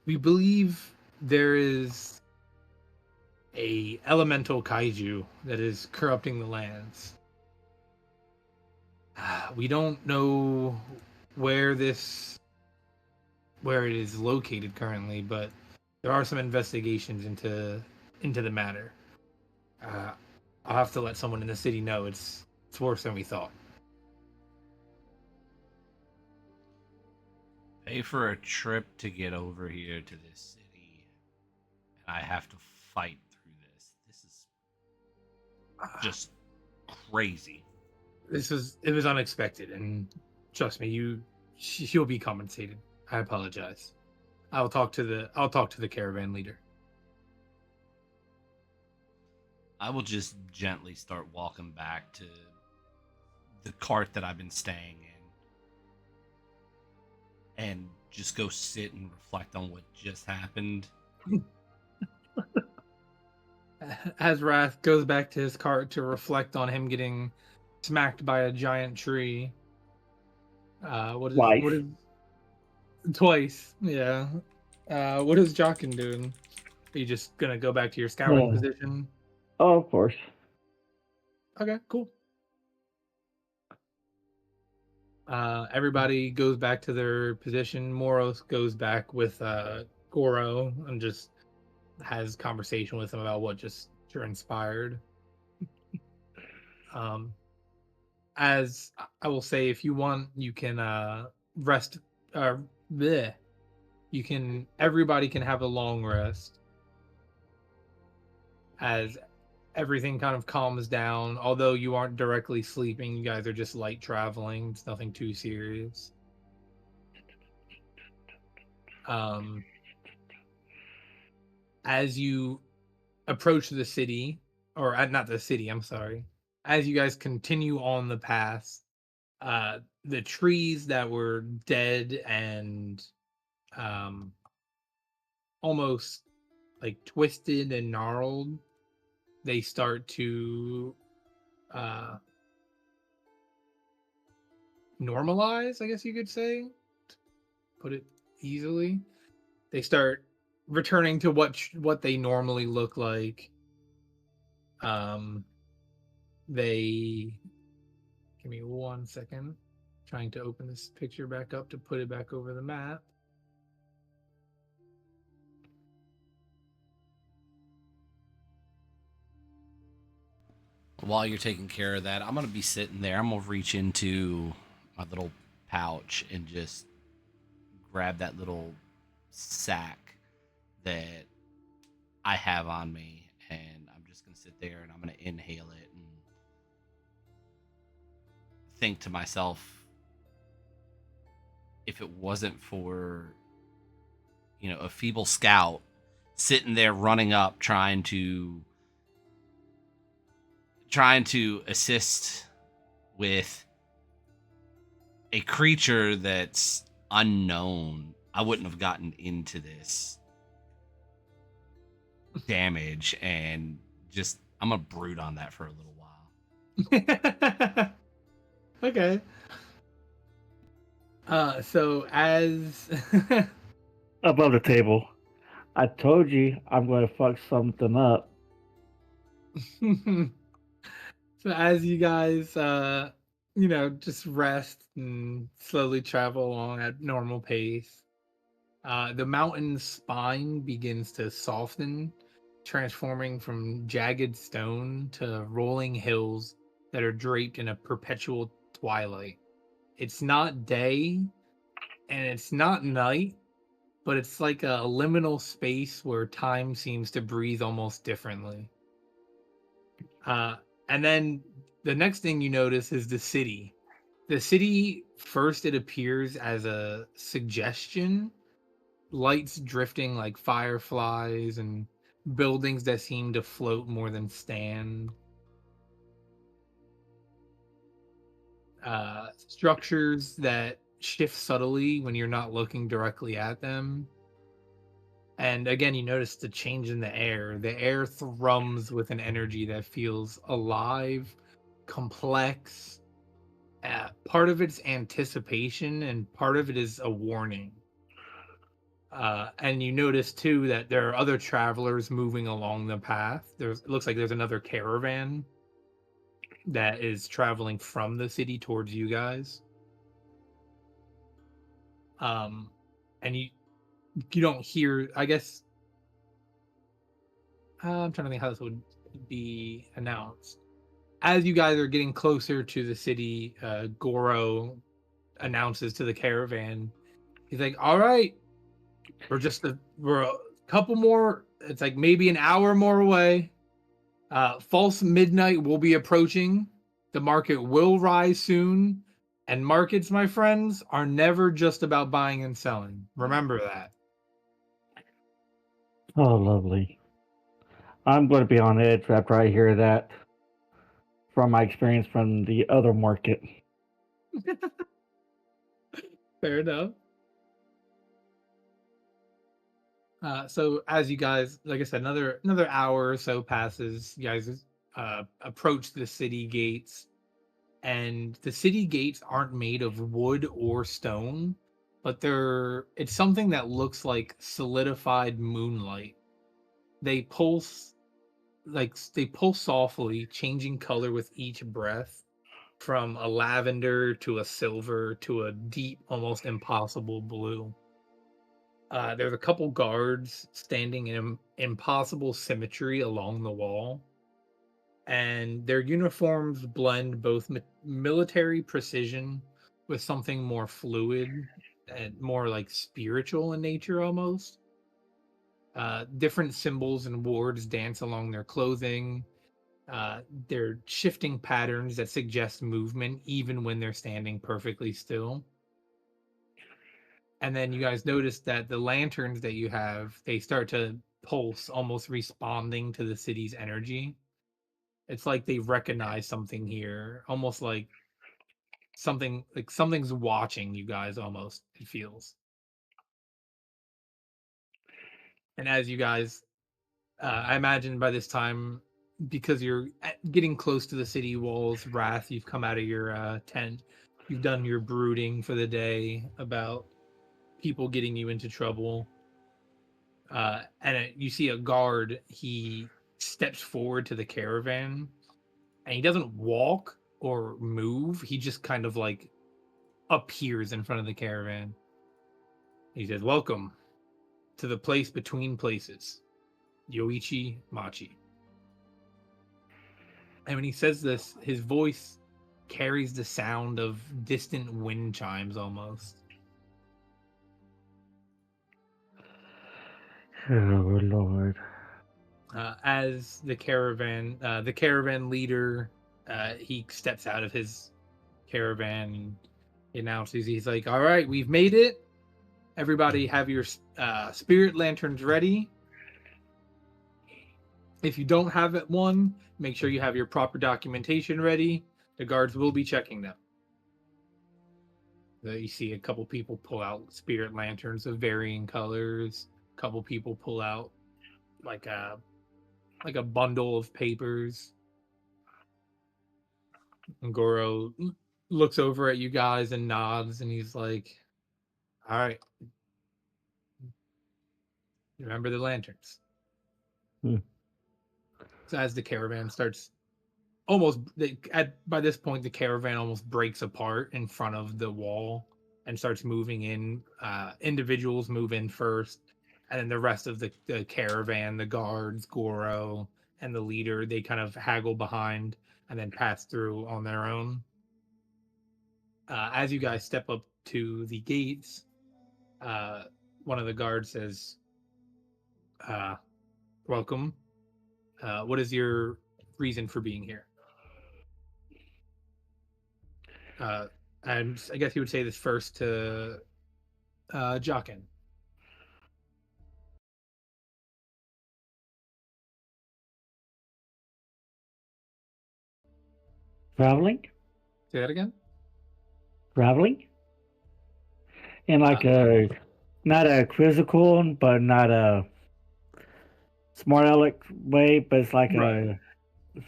We believe there is a elemental kaiju that is corrupting the lands. We don't know where it is located currently, but there are some investigations into the matter. I'll have to let someone in the city know it's worse than we thought. Pay for a trip to get over here to this city, and I have to fight through this. This is just crazy. It was unexpected, and trust me, he'll be compensated. I apologize. I'll talk to the caravan leader. I will just gently start walking back to the cart that I've been staying in and just go sit and reflect on what just happened. As Wrath goes back to his cart to reflect on him getting smacked by a giant tree. What is twice? Yeah. What is Jaquin doing? Are you just gonna go back to your scouting position? Oh, of course. Okay, cool. Everybody goes back to their position. Morose goes back with Goro and just has conversation with him about what just transpired. As I will say, if you want, you can rest. Bleh. You can. Everybody can have a long rest as everything kind of calms down. Although you aren't directly sleeping, you guys are just light traveling. It's nothing too serious. As you approach the city, or not the city, I'm sorry. As you guys continue on the path, the trees that were dead and um, almost like twisted and gnarled, they start to uh, normalize, I guess you could say, to put it easily. They start returning to what they normally look like. They give me 1 second. Trying to open this picture back up to put it back over the map. While you're taking care of that, I'm going to be sitting there. I'm going to reach into my little pouch and just grab that little sack that I have on me. And I'm just going to sit there and I'm going to inhale it and think to myself, if it wasn't for, a feeble scout sitting there running up trying to assist with a creature that's unknown, I wouldn't have gotten into this damage. And just, I'm gonna brood on that for a little while. Okay. So as Above the table. I told you I'm going to fuck something up. so as you guys just rest and slowly travel along at normal pace, the mountain's spine begins to soften, transforming from jagged stone to rolling hills that are draped in a perpetual twilight. It's not day and it's not night, but it's like a liminal space where time seems to breathe almost differently. And then the next thing you notice is the city. The city, first, it appears as a suggestion, lights drifting like fireflies and buildings that seem to float more than stand. Structures that shift subtly when you're not looking directly at them. And again, you notice the change in the air. The air thrums with an energy that feels alive, complex. Part of it's anticipation, and part of it is a warning. And you notice too that there are other travelers moving along the path. It looks like there's another caravan that is traveling from the city towards you guys. And you don't hear. I guess I'm trying to think how this would be announced. As you guys are getting closer to the city, Goro announces to the caravan. He's like, "All right, we're a couple more. It's like maybe an hour more away. False midnight will be approaching. The market will rise soon. And markets, my friends, are never just about buying and selling. Remember that." Oh, lovely. I'm going to be on edge after I hear that from my experience from the other market. Fair enough. So as you guys, like I said, another hour or so passes. You guys approach the city gates, and the city gates aren't made of wood or stone, but it's something that looks like solidified moonlight. They pulse they pulse softly, changing color with each breath, from a lavender to a silver to a deep, almost impossible blue. There's a couple guards standing in impossible symmetry along the wall, and their uniforms blend both military precision with something more fluid and more like spiritual in nature almost. Different symbols and words dance along their clothing. They're shifting patterns that suggest movement even when they're standing perfectly still. And then you guys notice that the lanterns that you have, they start to pulse, almost responding to the city's energy. It's like they recognize something here, almost like something's watching you guys almost, it feels. And as you guys I imagine by this time, because you're getting close to the city walls, Wrath, you've come out of your tent. You've done your brooding for the day about people getting you into trouble. You see a guard. He steps forward to the caravan, and he doesn't walk or move. He just kind of like appears in front of the caravan. He says, "Welcome to the place between places, Yoichi-machi." And when he says this, his voice carries the sound of distant wind chimes almost. Oh, Lord. As the caravan leader, he steps out of his caravan and he announces, he's like, "All right, we've made it. Everybody have your spirit lanterns ready. If you don't have one, make sure you have your proper documentation ready. The guards will be checking them." You see a couple people pull out spirit lanterns of varying colors. A couple people pull out like a bundle of papers. And Goro looks over at you guys and nods, and he's like, "All right, remember the lanterns." Hmm. So as the caravan starts, by this point, the caravan almost breaks apart in front of the wall and starts moving in. Individuals move in first, and then the rest of the caravan, the guards, Goro, and the leader, they kind of haggle behind and then pass through on their own. As you guys step up to the gates, uh, one of the guards says, uh, "Welcome. What is your reason for being here?" Uh, and I guess he would say this first to Jaquin. Traveling? Say that again. Traveling? In Uh, like a, not a quizzical, but not a smart aleck way, but it's like right, a,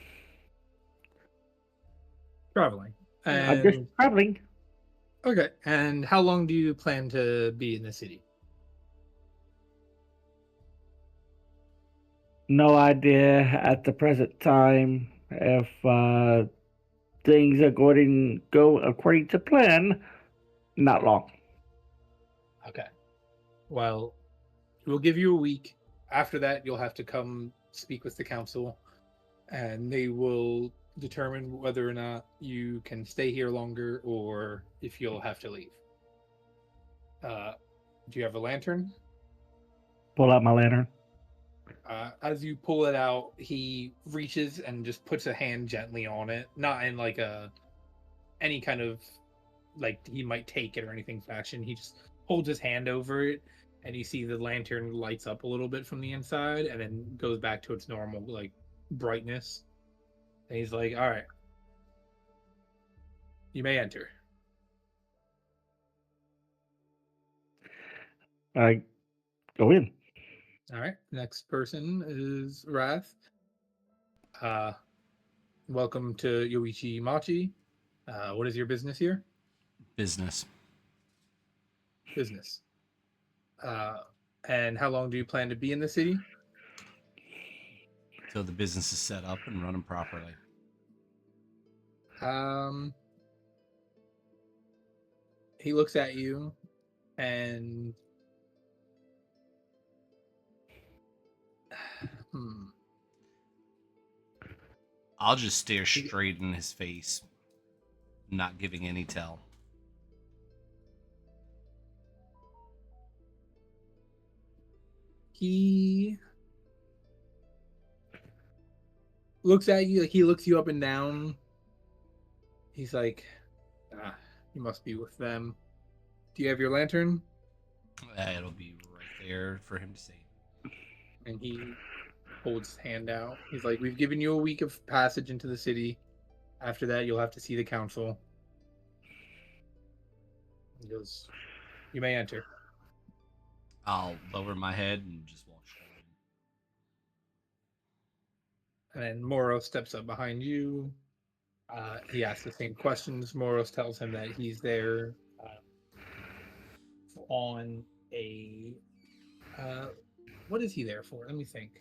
traveling. I'm just And traveling. okay. And how long do you plan to be in the city? No idea at the present time if things are going to go according to plan. Not long. Okay. Well, we'll give you a week. After that, you'll have to come speak with the council. and they will determine whether or not you can stay here longer or if you'll have to leave. Do you have a lantern? Pull out my lantern. As you pull it out, he reaches and just puts a hand gently on it, not in like any kind of like he might take it or anything fashion. He just holds his hand over it, and you see the lantern lights up a little bit from the inside, and then goes back to its normal like brightness. And he's like, "All right, you may enter." I go in. All right, next person is Wrath. Uh, welcome to Yoichi-machi. What is your business here? Business. Business. Uh, and how long do you plan to be in the city? Till the business is set up and running properly. He looks at you and I'll just stare straight in his face, not giving any tell. he looks at you, like he looks you up and down. He's like, you must be with them. Do you have your lantern? It'll be right there for him to see. And he holds his hand out. He's like, we've given you a week of passage into the city. After that, you'll have to see the council. He goes, you may enter. I'll lower my head and just walk straight in. And then Morose steps up behind you. He asks the same questions. Morose tells him that he's there on a... what is he there for? Let me think.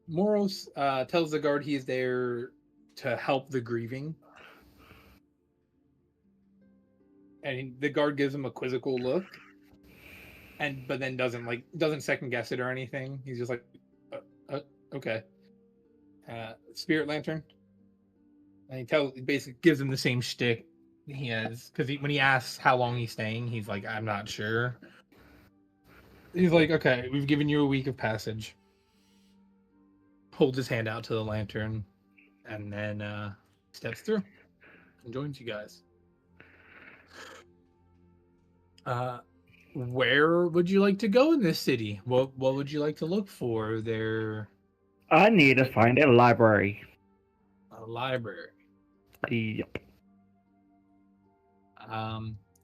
Morose tells the guard he is there to help the grieving. And the guard gives him a quizzical look. But then doesn't second guess it or anything. He's just like, okay. Spirit lantern. And he basically gives him the same shtick he has, because when he asks how long he's staying, he's like, I'm not sure. He's like, okay, we've given you a week of passage. Holds his hand out to the lantern, and then steps through and joins you guys. Where would you like to go in this city? What would you like to look for there? I need to find a library. A library. Yep.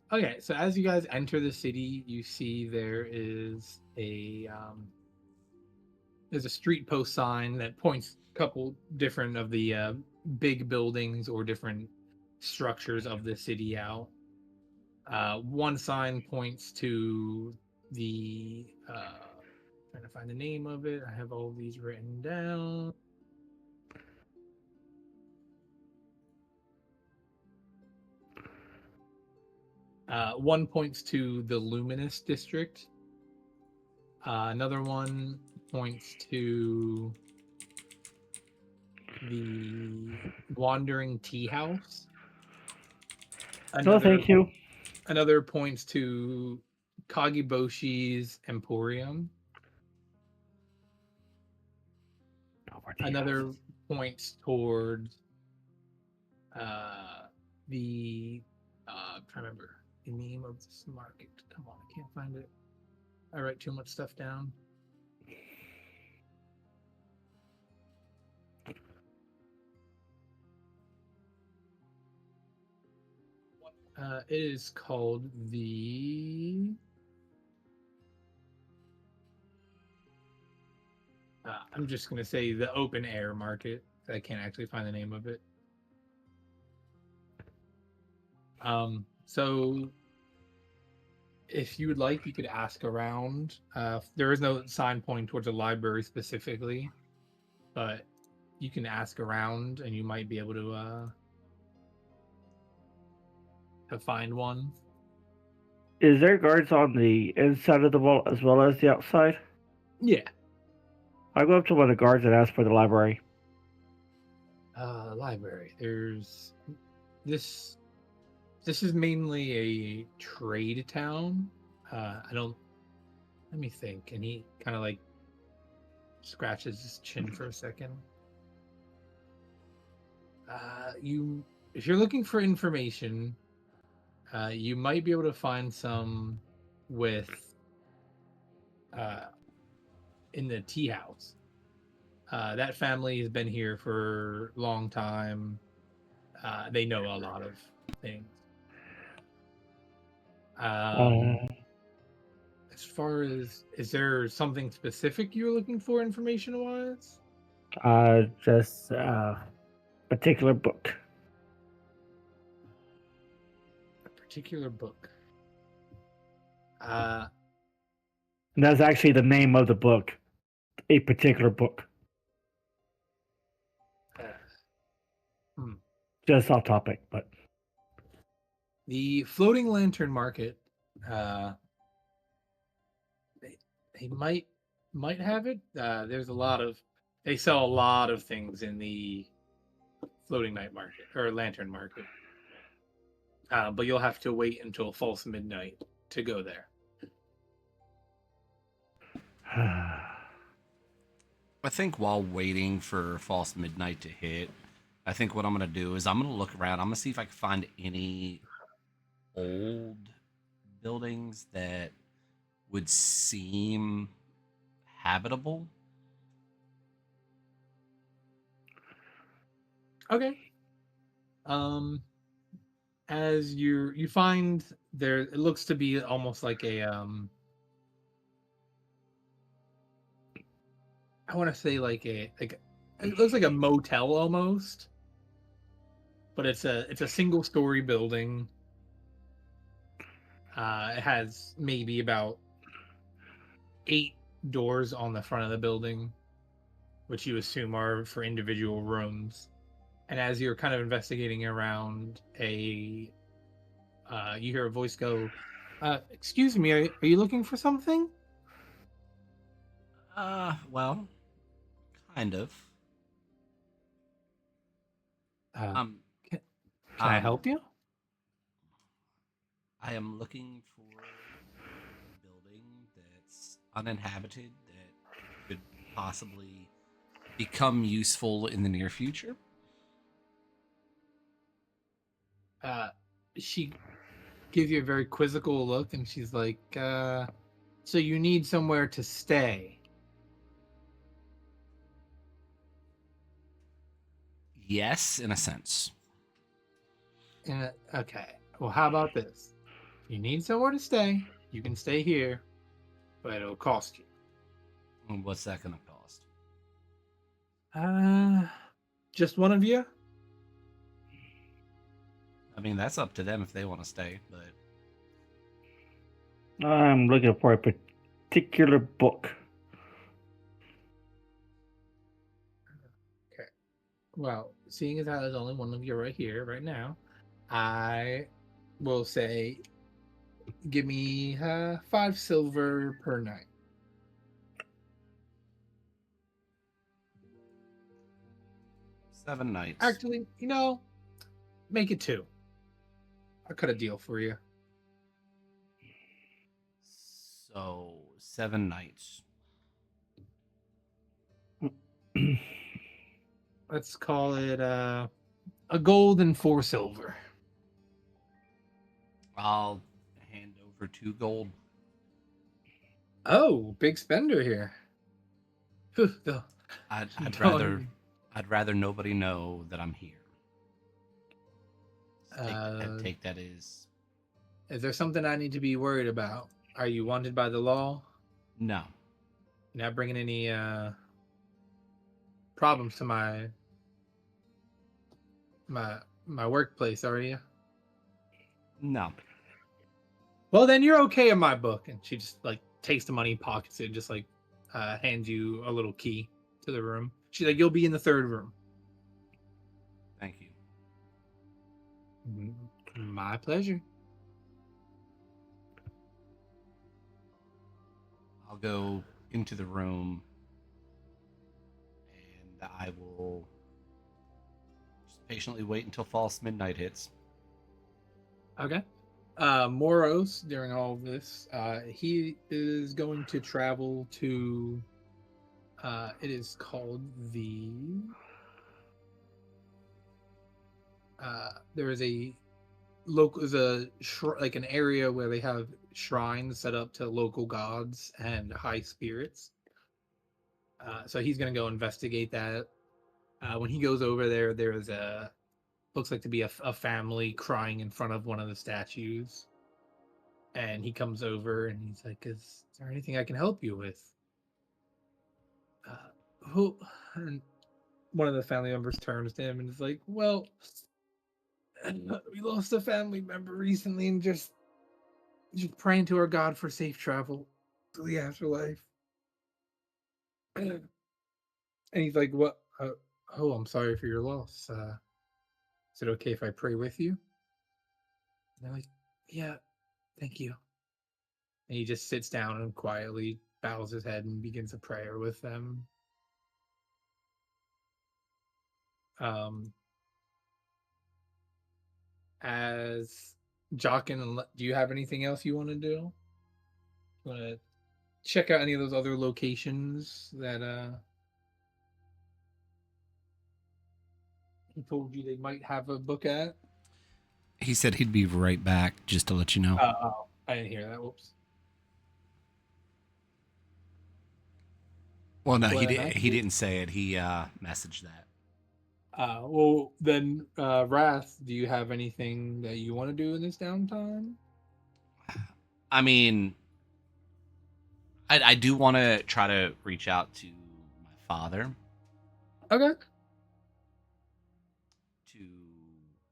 Okay, so as you guys enter the city, you see there's a street post sign that points a couple different of the big buildings or different structures of the city out. One sign points to the trying to find the name of it. I have all these written down. One points to the Luminous District. Another one points to the Wandering Tea House. No, thank you. Another points to Kagiboshi's Emporium. Another points towards the I'm trying to remember the name of this market. Come on, I can't find it. I write too much stuff down. It is called the I'm just going to say the open air market. I can't actually find the name of it. So if you would like, you could ask around. There is no sign pointing towards a library specifically, but you can ask around and you might be able to find one. Is there guards on the inside of the wall as well as the outside? Yeah. I go up to one of the guards and ask for the library. Library. There's this. This is mainly a trade town. I don't. Let me think. And he kind of like scratches his chin for a second. If you're looking for information, you might be able to find some with in the tea house. That family has been here for a long time. They know a lot of things. As far as, is there something specific you're looking for information wise? Just particular book. A particular book. And that's actually the name of the book. A particular book. Just off topic, but the floating lantern market. They might have it. There's a lot of, they sell a lot of things in the floating night market or lantern market. But you'll have to wait until false midnight to go there. I think while waiting for false midnight to hit, I think what I'm gonna do is I'm gonna look around. I'm gonna see if I can find any old buildings that would seem habitable. Okay. As you find there, it looks to be almost like a I want to say like it looks like a motel almost, but it's a single story building. It has maybe about 8 doors on the front of the building, which you assume are for individual rooms. And as you're kind of investigating around, you hear a voice go, "Excuse me, are you looking for something?" Well, kind of. Um, Can I help you? I am looking for a building that's uninhabited that could possibly become useful in the near future. She gives you a very quizzical look, and she's like, "So you need somewhere to stay?" Yes, in a sense. Okay. Well, how about this? If you need somewhere to stay, you can stay here, but it'll cost you. And what's that going to cost? Just one of you? I mean, that's up to them if they want to stay, but I'm looking for a particular book. Okay. Well, seeing as how there's only one of you right here, right now, I will say, give me 5 silver per night. 7 nights. Actually, make it 2. I'll cut a deal for you. So 7 nights. Let's call it a gold and 4 silver. I'll hand over 2 gold. Oh, big spender here. I'd rather nobody know that I'm here. Take that as. Is there something I need to be worried about? Are you wanted by the law? No. You're not bringing any problems to my workplace, are you? No. Well, then you're okay in my book. And she just like takes the money, pockets it, just like hands you a little key to the room. She's like, "You'll be in the 3rd room." Thank you. My pleasure. I'll go into the room I will just patiently wait until false midnight hits. Okay. Morose, during all of this, he is going to travel to. It is called the. There is a local, is a like an area where they have shrines set up to local gods and high spirits. So he's gonna go investigate that. When he goes over there, there is a looks like to be a family crying in front of one of the statues. And he comes over and he's like, "Is there anything I can help you with?" Who? And one of the family members turns to him and is like, "Well, we lost a family member recently, and just praying to our God for safe travel to the afterlife." And he's like, "What? Oh, I'm sorry for your loss. Is it okay if I pray with you?" And they're like, "Yeah, thank you." And he just sits down and quietly bows his head and begins a prayer with them. Um, as Jaquin, do you have anything else you want to do? You want to check out any of those other locations that he told you they might have a book at? He said he'd be right back, just to let you know. Oh, I didn't hear that. Whoops. Well, no, What a he message. didn't say it. He messaged that. Well, then, Wrath, do you have anything that you want to do in this downtime? I mean, I do want to try to reach out to my father Okay. to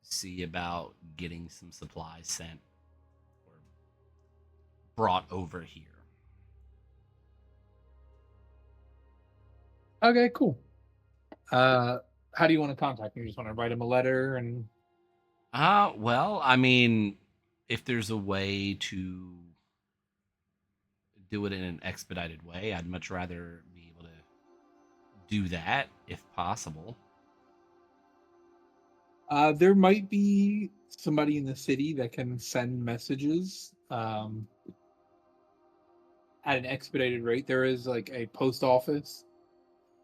see about getting some supplies sent or brought over here. Okay, cool. Uh, how do you want to contact him? You just want to write him a letter and Well, I mean, if there's a way to do it in an expedited way, I'd much rather be able to do that if possible. there might be somebody in the city that can send messages at an expedited rate. There is like a post office,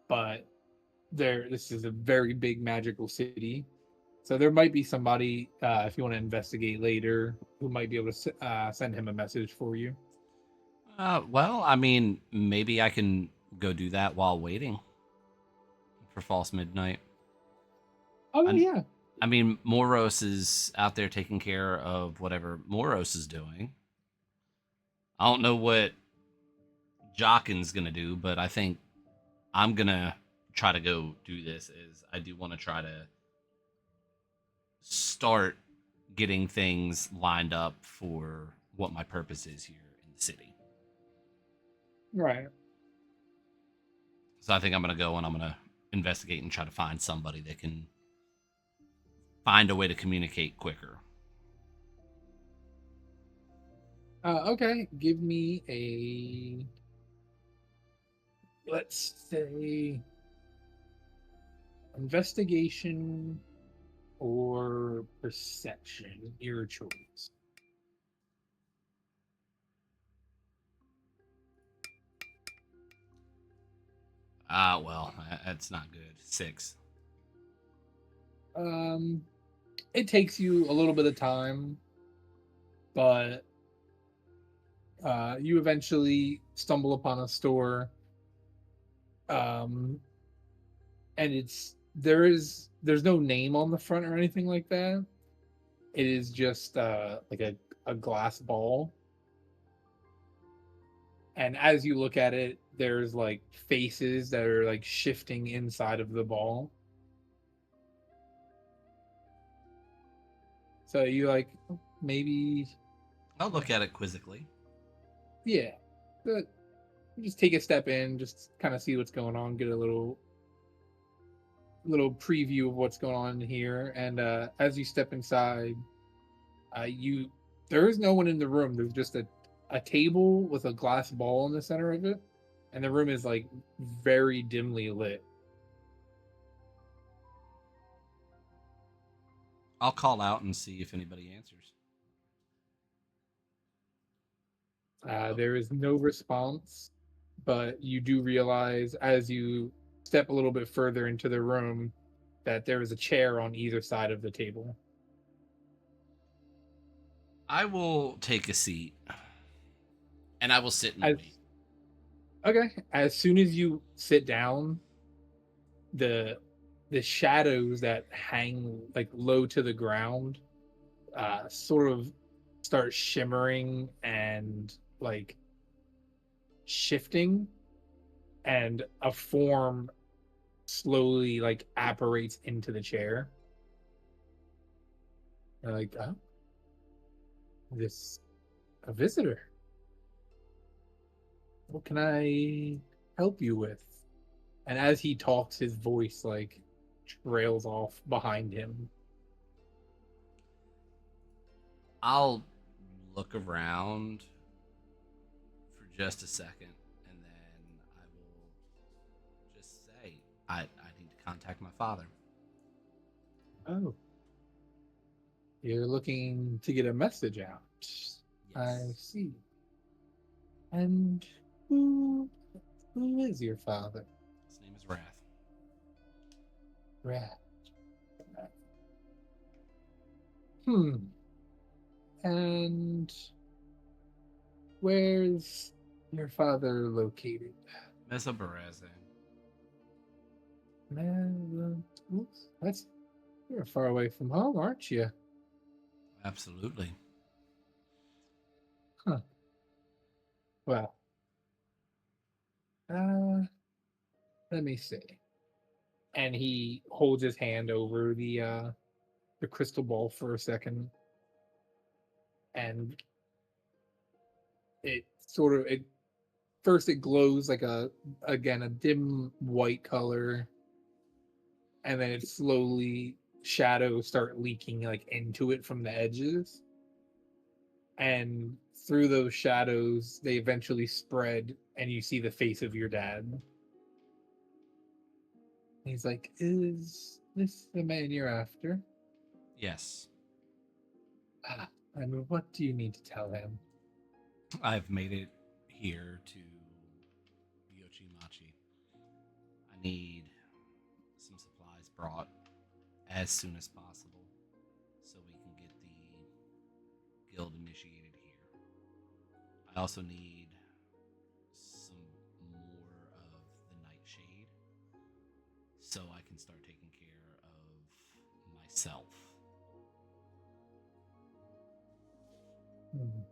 but this is a very big magical city. So there might be somebody, if you want to investigate later, who might be able to send him a message for you. Well, I mean, maybe I can go do that while waiting for false midnight. Oh I, yeah. I mean, Morose is out there taking care of whatever Morose is doing. I don't know what Jaquin's gonna do, but I think I'm gonna try to go do this. Is I do want to try to start getting things lined up for what my purpose is here in the city. Right. So I think I'm gonna go and I'm gonna investigate and try to find somebody that can find a way to communicate quicker. Okay. Give me a, let's say, investigation or perception. Your choice. Well, that's not good. 6. Um, it takes you a little bit of time, but you eventually stumble upon a store, um, and there's no name on the front or anything like that. It is just like a glass ball, and as you look at it, there's like faces that are like shifting inside of the ball. So you like maybe I'll look at it quizzically. yeah, but just take a step in, just kind of see what's going on, get a little preview of what's going on here. And as you step inside, you there is no one in the room. There's just a table with a glass ball in the center of it, and the room is like very dimly lit. I'll call out and see if anybody answers. There is no response, but you do realize as you step a little bit further into the room that there is a chair on either side of the table. I will take a seat, and I will sit and As, wait. okay, as soon as you sit down, the the shadows that hang like low to the ground sort of start shimmering and like shifting, and a form slowly like apparates into the chair. They're like, oh, this a visitor. What can I help you with? And as he talks, his voice like trails off behind him. I'll look around for just a second, and then I will just say, I need to contact my father. Oh, you're looking to get a message out. I Yes. see. And who who is your father? His name is Wrath. Rat. Hmm. And where's your father located? Mesa Bareze. Man, oops, that's you're far away from home, aren't you? Absolutely. Huh. Well, uh, let me see. And he holds his hand over the crystal ball for a second, and it sort of it first it glows like a dim white color, and then it slowly shadows start leaking like into it from the edges, and through those shadows they eventually spread, and you see the face of your dad. He's like, is this the man you're after? Yes. Ah, and what do you need to tell him? I've made it here to Yoichi-machi. I need some supplies brought as soon as possible so we can get the guild initiated here. I also need some more of the nightshade so I can start taking care of myself. Hmm.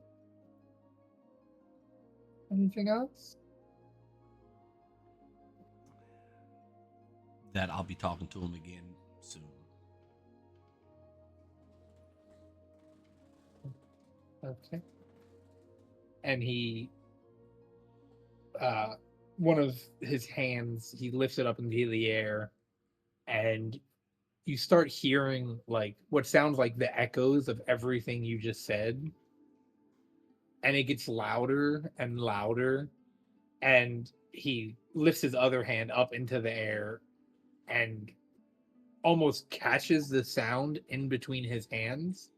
Anything else? That I'll be talking to him again soon. Okay. And he uh one of his hands, he lifts it up into the air, and you start hearing like what sounds like the echoes of everything you just said, and it gets louder and louder, and he lifts his other hand up into the air and almost catches the sound in between his hands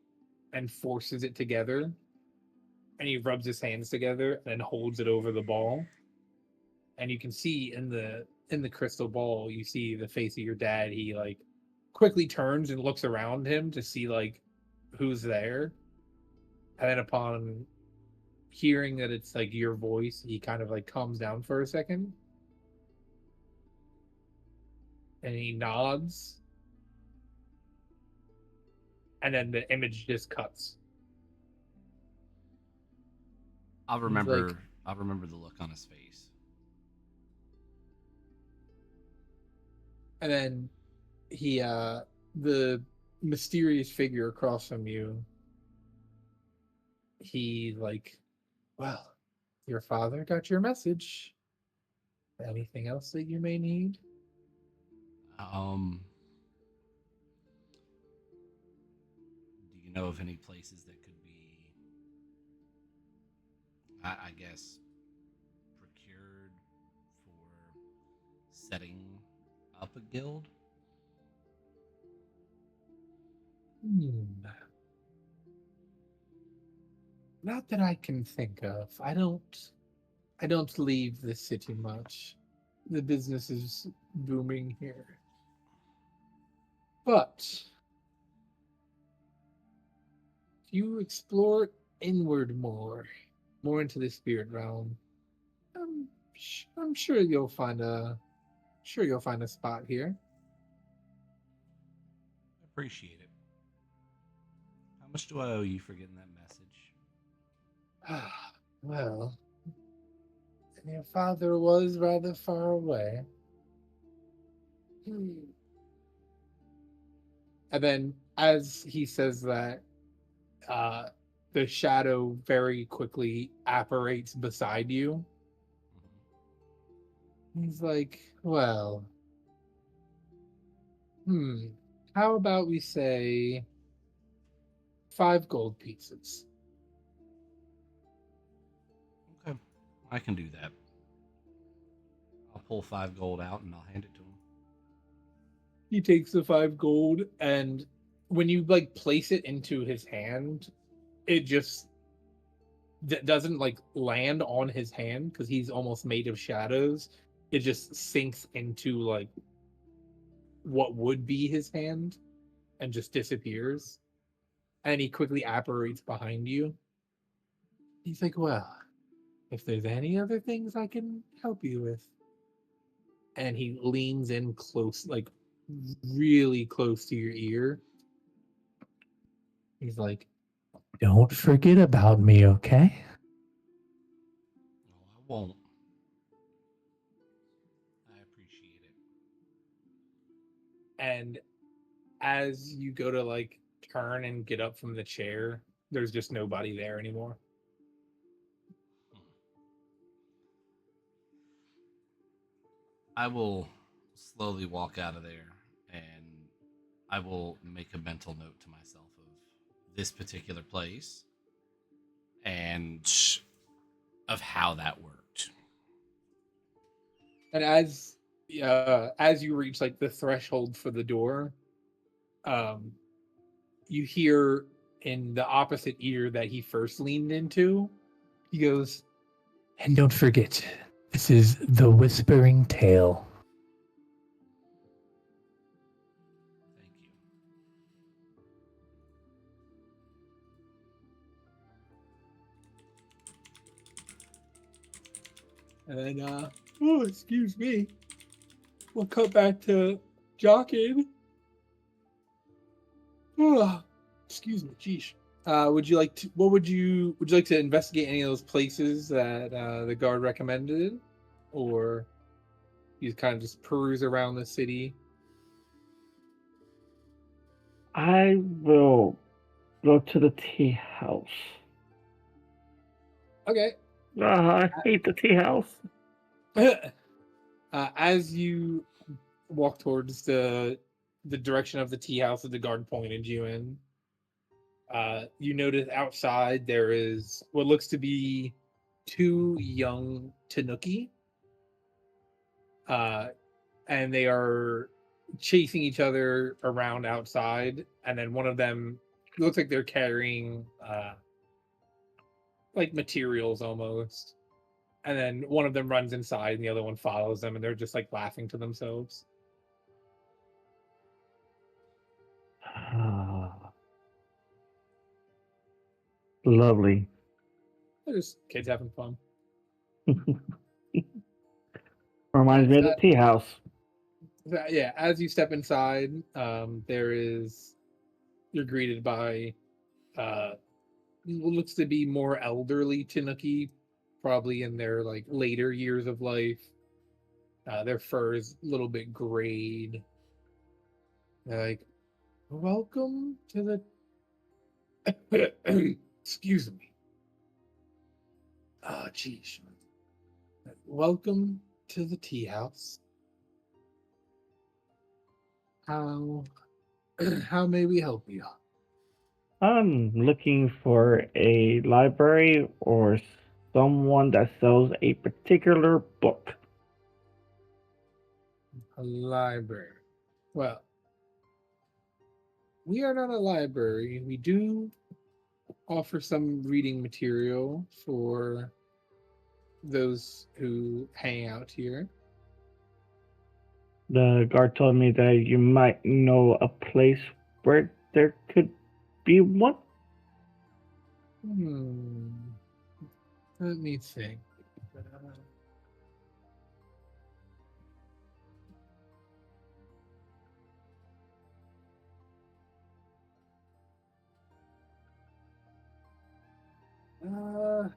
and forces it together, and he rubs his hands together and then holds it over the ball, and you can see in the crystal ball, you see the face of your dad. He like quickly turns and looks around him to see like who's there, and then upon hearing that it's like your voice, he kind of like calms down for a second, and he nods, and then the image just cuts. I'll He's like, remember I'll remember the look on his face. and then he the mysterious figure across from you, he like, well, your father got your message. Anything else that you may need? Um do you know of any places that could be I guess procured for setting up a guild? Hmm. Not that I can think of. I don't leave the city much. The business is booming here. But if you explore inward more into the spirit realm, I'm sure you'll find a spot here. Appreciate it. How much do I owe you for getting that message? Ah, well, your father was rather far away. Hmm. And then, as he says that, uh, the shadow very quickly apparates beside you. He's like, well, hmm, how about we say 5 gold pieces? Okay, I can do that. I'll pull 5 gold out and I'll hand it to him. He takes the 5 gold, and when you like place it into his hand, it just doesn't like land on his hand because he's almost made of shadows. It just sinks into like what would be his hand and just disappears. And he quickly apparates behind you. He's like, well, if there's any other things I can help you with. And he leans in close, like really close to your ear. He's like, don't forget about me, okay? No, I won't. I appreciate it. And as you go to like turn and get up from the chair, there's just nobody there anymore. I will slowly walk out of there and I will make a mental note to myself of this particular place and of how that worked. And as you reach like the threshold for the door, um, you hear in the opposite ear that he first leaned into, he goes, and don't forget, this is the Whispering Tale. Thank you. And then, oh, excuse me. We'll cut back to Jaquin. Oh, excuse me, geesh. Would you like to investigate any of those places that the guard recommended? Or you kind of just peruse around the city? I will go to the tea house. Okay. I hate the tea house. As you walk towards the direction of the tea house that the guard pointed you in, you notice outside there is what looks to be two young Tanuki, uh, and they are chasing each other around outside. And then one of them looks like they're carrying like materials almost. And then one of them runs inside, and the other one follows them, and they're just like laughing to themselves. Lovely. They're just kids having fun. Reminds me of the tea house. Yeah, as you step inside, you're greeted by what looks to be more elderly Tanuki, probably in their like later years of life. Their fur is a little bit grayed. They're like, welcome to the excuse me. Oh, geez. Welcome to the tea house. How how may we help you? I'm looking for a library or someone that sells a particular book. A library. Well, We are not a library. We do offer some reading material for those who hang out here. The guard told me that you might know a place where there could be one. Hmm. Let me think. Uh,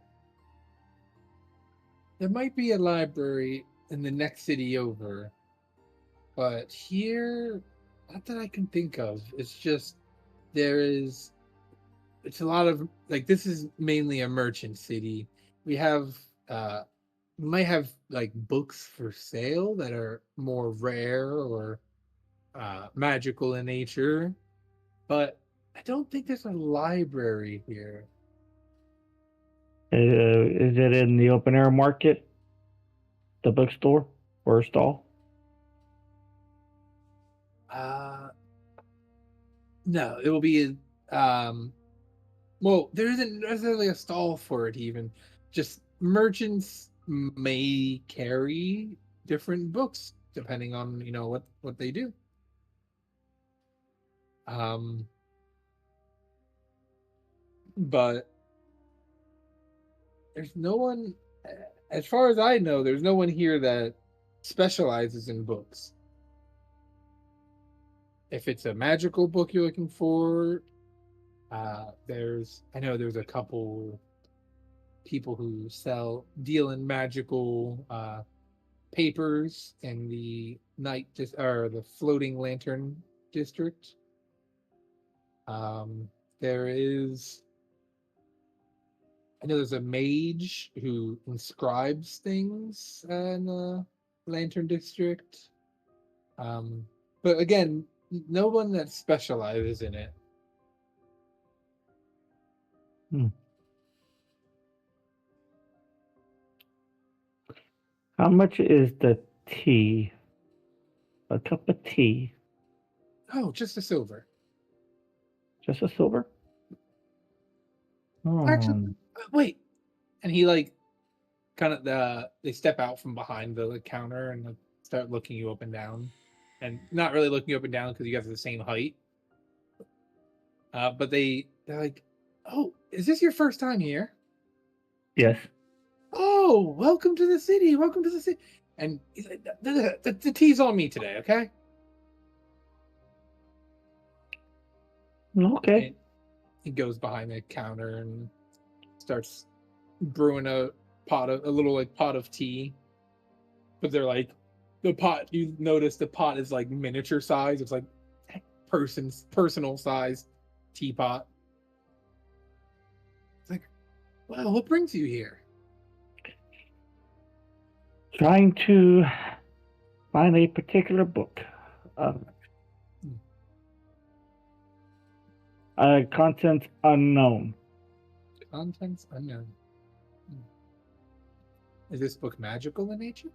there might be a library in the next city over, but here, not that I can think of. It's just there is. It's a lot of like this is mainly a merchant city. We have we might have like books for sale that are more rare or magical in nature, but I don't think there's a library here. Is it in the open air market, the bookstore, or a stall? Uh, no, it will be well, there isn't necessarily a stall for it even. Just merchants may carry different books depending on, what they do. Um, but there's no one, as far as I know, there's no one here that specializes in books. If it's a magical book you're looking for, I know there's a couple people who deal in magical papers in the or the floating lantern district. There is, I know there's a mage who inscribes things in the lantern district. Um, but again, no one that specializes in it. Hmm. How much is the tea? A cup of tea? Oh, just a silver. Just a silver? Actually, Hmm. wait. And he like kind of they step out from behind the counter and like, start looking you up and down, and not really looking you up and down because you guys are the same height. But they're like, "Oh, is this your first time here? Yes. Oh, welcome to the city. Welcome to the city." And he's like, the tea's on me today, okay? Okay. And he goes behind the counter and starts brewing a little like pot of tea. But they're like the pot. You notice the pot is like miniature size. It's like personal size teapot. It's like, well, what brings you here? Trying to find a particular book. Uh, Content unknown. Contents unknown. Is this book magical in nature?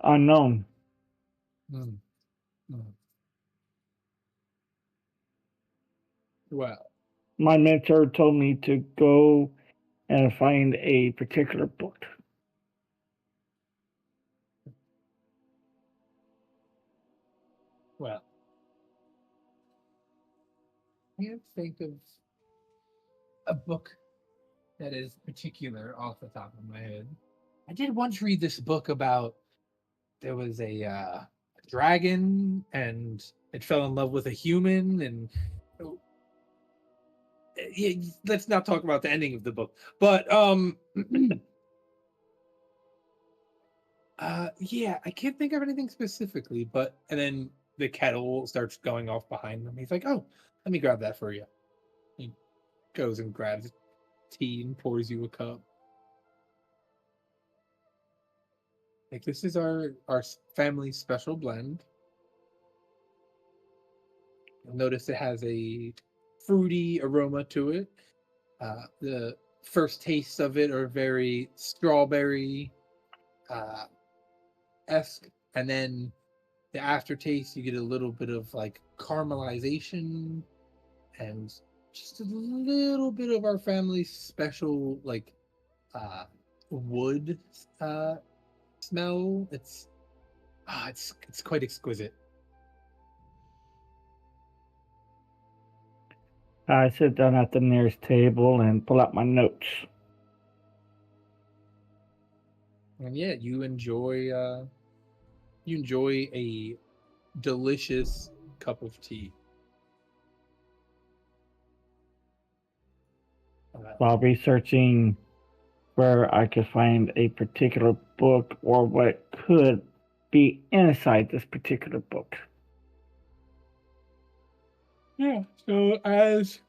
Unknown. Hmm. Hmm. Well, My mentor told me to go and find a particular book. well, I can't think of a book that is particular off the top of my head. I did once read this book about there was a dragon and it fell in love with a human and yeah, let's not talk about the ending of the book. But yeah, I can't think of anything specifically, but and then the kettle starts going off behind him. He's like, "Oh, let me grab that for you." He goes and grabs tea and pours you a cup. Like this is our family special blend. You'll notice it has a fruity aroma to it. The first tastes of it are very strawberry uh, esque, and then the aftertaste, you get a little bit of like caramelization and just a little bit of our family's special like uh wood uh smell. It's quite exquisite. I sit down at the nearest table and pull out my notes. And yeah, you enjoy a delicious cup of tea. While researching where I could find a particular book or what could be inside this particular book. Yeah. So as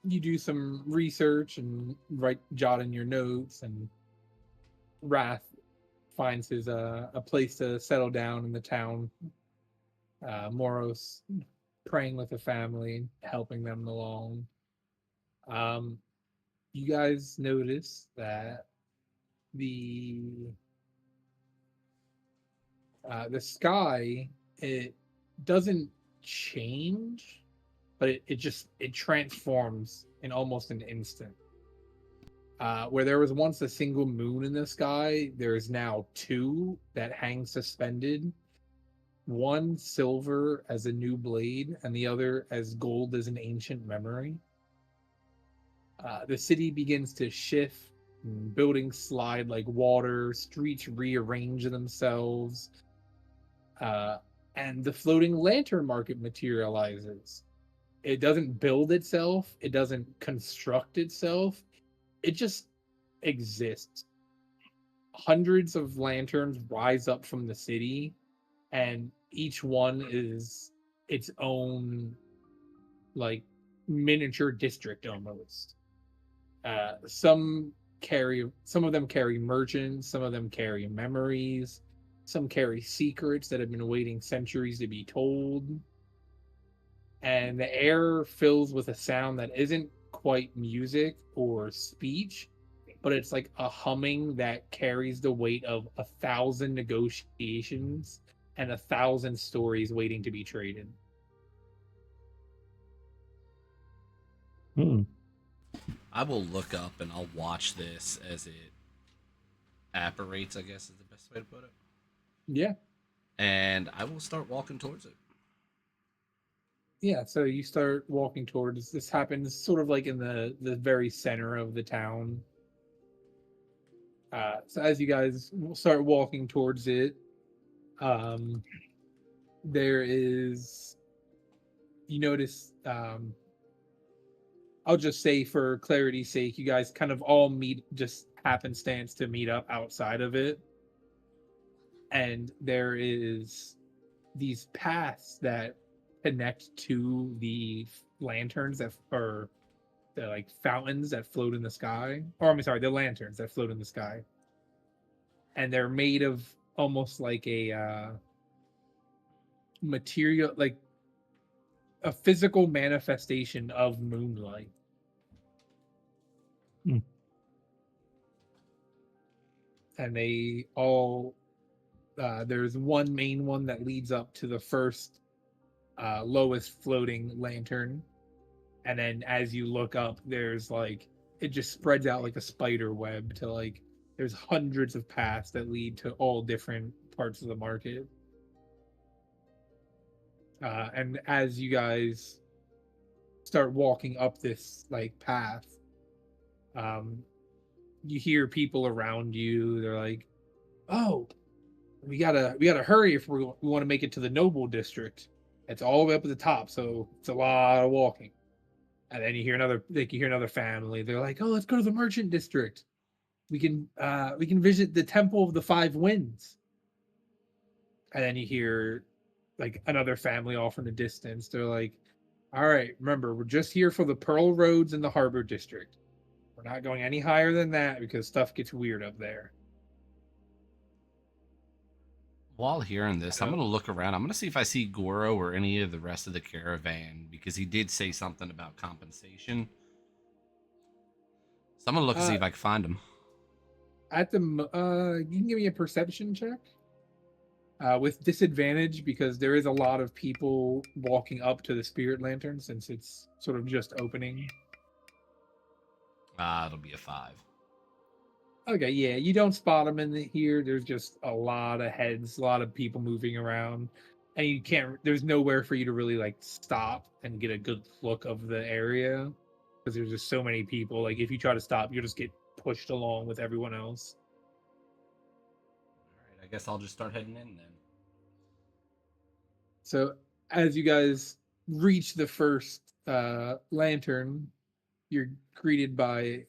you do some research and jot in your notes, and Wrath finds his a place to settle down in the town. Morose praying with the family, helping them along. Um, you guys notice that the the sky, it doesn't change, but it transforms in almost an instant. Where there was once a single moon in the sky, there is now two that hang suspended. One silver as a new blade, and the other as gold as an ancient memory. The city begins to shift, buildings slide like water, streets rearrange themselves, uh, and the floating lantern market materializes. It doesn't build itself, it doesn't construct itself, it just exists. Hundreds of lanterns rise up from the city, and each one is its own like miniature district almost. Some of them carry merchants, some of them carry memories, some carry secrets that have been waiting centuries to be told. And the air fills with a sound that isn't quite music or speech, but it's like a humming that carries the weight of 1,000 negotiations and 1,000 stories waiting to be traded. Hmm. I will look up and I'll watch this as it apparates, I guess is the best way to put it. Yeah. And I will start walking towards it. Yeah, so you start walking towards this happens sort of like in the very center of the town. So as you guys start walking towards it, um, there is you notice I'll just say for clarity's sake, you guys kind of all meet just happenstance to meet up outside of it. And there is these paths that connect to the lanterns that are the like fountains that float in the sky. Or I'm sorry, the lanterns that float in the sky. And they're made of almost like a material, like a physical manifestation of moonlight. Hmm. And they all there's one main one that leads up to the first lowest floating lantern, and then as you look up, there's like it just spreads out like a spider web to like there's hundreds of paths that lead to all different parts of the market. And as you guys start walking up this like path, um, you hear people around you. They're like, "Oh, we gotta hurry if we want to make it to the noble district. It's all the way up at the top, so it's a lot of walking." And then you hear another family. They're like, "Oh, let's go to the merchant district. We can visit the temple of the five winds." And then you hear like another family off in the distance. They're like, "All right, remember, we're just here for the pearl roads in the harbor district. We're not going any higher than that because stuff gets weird up there." While hearing this, I'm Uh, going to look around. I'm going to see if I see Goro or any of the rest of the caravan because he did say something about compensation. So I'm going to look and see uh, if I can find him. you can give me a perception check. with disadvantage because there is a lot of people walking up to the spirit lantern since it's sort of just opening. It'll be a 5. Okay, yeah, you don't spot them here. There's just a lot of heads, a lot of people moving around, and you can't. There's nowhere for you to really like stop and get a good look of the area because there's just so many people. Like if you try to stop, you'll just get pushed along with everyone else. All right, I guess I'll just start heading in then. So as you guys reach the first lantern, you're greeted by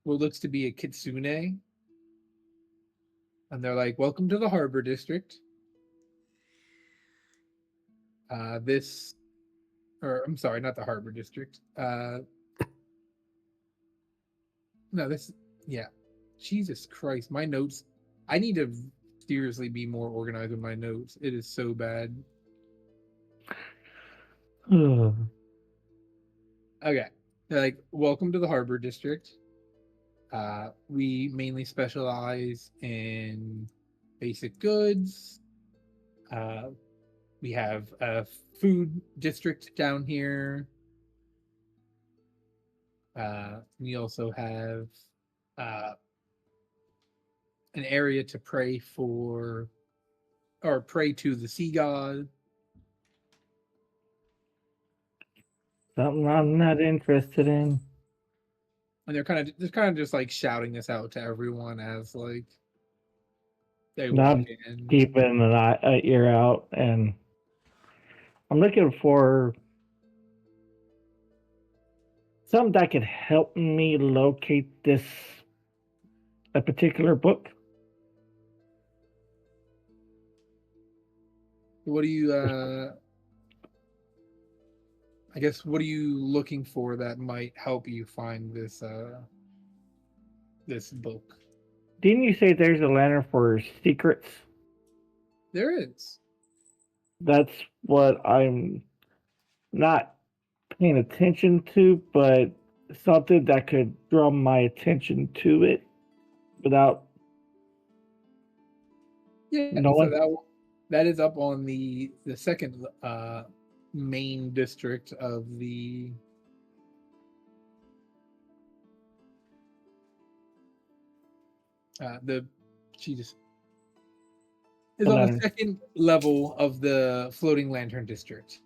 what looks to be a kitsune, and they're like, "Welcome to the Harbor District. This, or I'm sorry, not the Harbor District. No, this, yeah. Jesus Christ, my notes. I need to seriously be more organized with my notes. It is so bad. Okay, they're like, welcome to the Harbor District. We mainly specialize in basic goods. We have a food district down here. We also have uh, an area to pray for, or pray to the sea god. Something I'm not interested in. And they're kind of just like shouting this out to everyone as like they walk Not in. keeping an ear out, and I'm looking for something that could help me locate a particular book. What do you I guess what are you looking for that might help you find this book? Didn't you say there's a lantern for secrets? There is. That's what I'm not paying attention to, but something that could draw my attention to it without Yeah, so knowing. that is up on the second main district of the Jesus is on the Lantern. second level of the floating lantern district.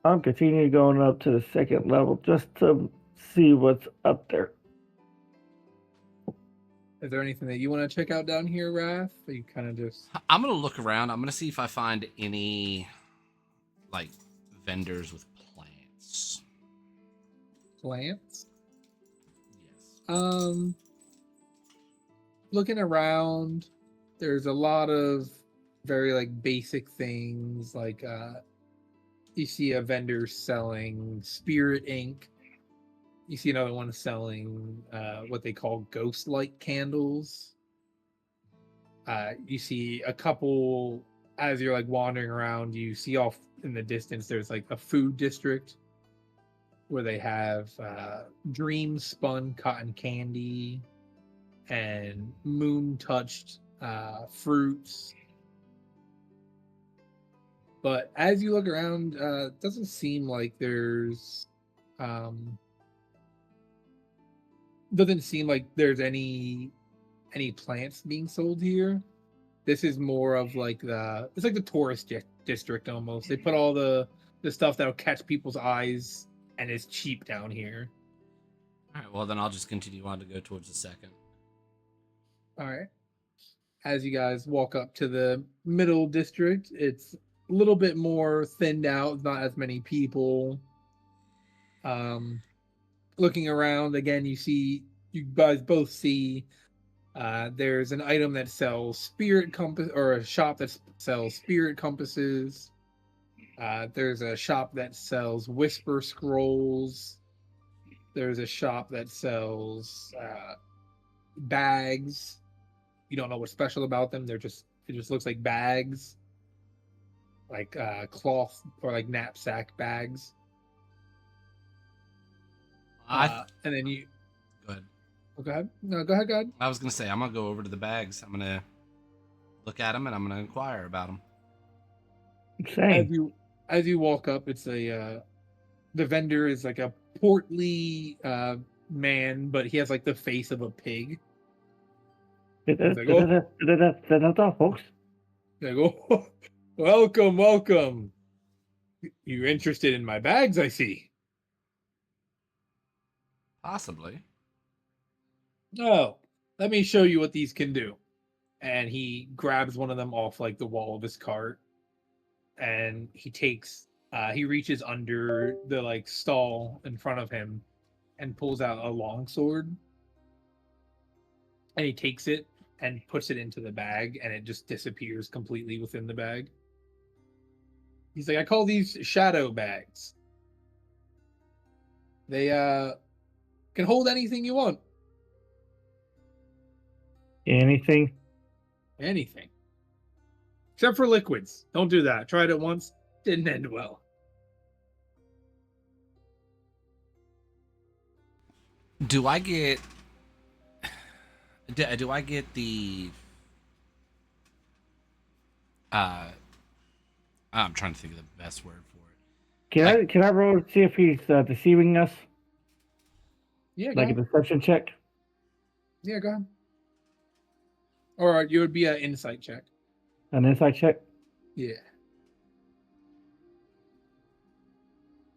I'm continuing going up to the second level just to see what's up there. Is there anything that you want to check out down here, Raph? Or you kind of just I'm gonna look around. I'm gonna see if I find any like vendors with plants. plants? Yes. Looking around, there's a lot of very like basic things like you see a vendor selling spirit ink. You see another one selling what they call ghost light candles. You see a couple as you're like wandering around, you see off in the distance there's like a food district where they have dream spun cotton candy and moon touched fruits. But as you look around, it doesn't seem like um, there's any plants being sold here. This is more of like it's like the tourist district almost. They put all the stuff that'll catch people's eyes and is cheap down here. All right. Well, then I'll just continue on to go towards the second. All right. As you guys walk up to the middle district, it's a little bit more thinned out, not as many people. Looking around again, you guys both see there's an item that sells spirit compass, or a shop that sells spirit compasses. There's a shop that sells whisper scrolls. There's a shop that sells bags. You don't know what's special about them. It just looks like bags, like cloth or like knapsack bags. I And then you go ahead. Okay. No, go ahead, go ahead. I was gonna say I'm gonna go over to the bags. I'm gonna look at them and I'm gonna inquire about them. As Same. you walk up, it's the vendor is like a portly man, but he has like the face of a pig. He's like, oh, That's all, folks. he's like, oh, welcome, welcome. You interested in my bags? I see. Possibly. Oh, let me show you what these can do. And he grabs one of them off like the wall of his cart, and he reaches under the like stall in front of him and pulls out a long sword, and he takes it and puts it into the bag, and it just disappears completely within the bag. He's like, I call these shadow bags. They can hold anything you want. Anything? Anything. Except for liquids. Don't do that. Tried it once, didn't end well. Do I get? Do I get the? Uh, I'm trying to think of the best word for it. Like, Can I roll to see if he's deceiving us? Yeah, go Like a ahead. deception check? Yeah, go ahead. Or you would be an insight check. An insight check? Yeah.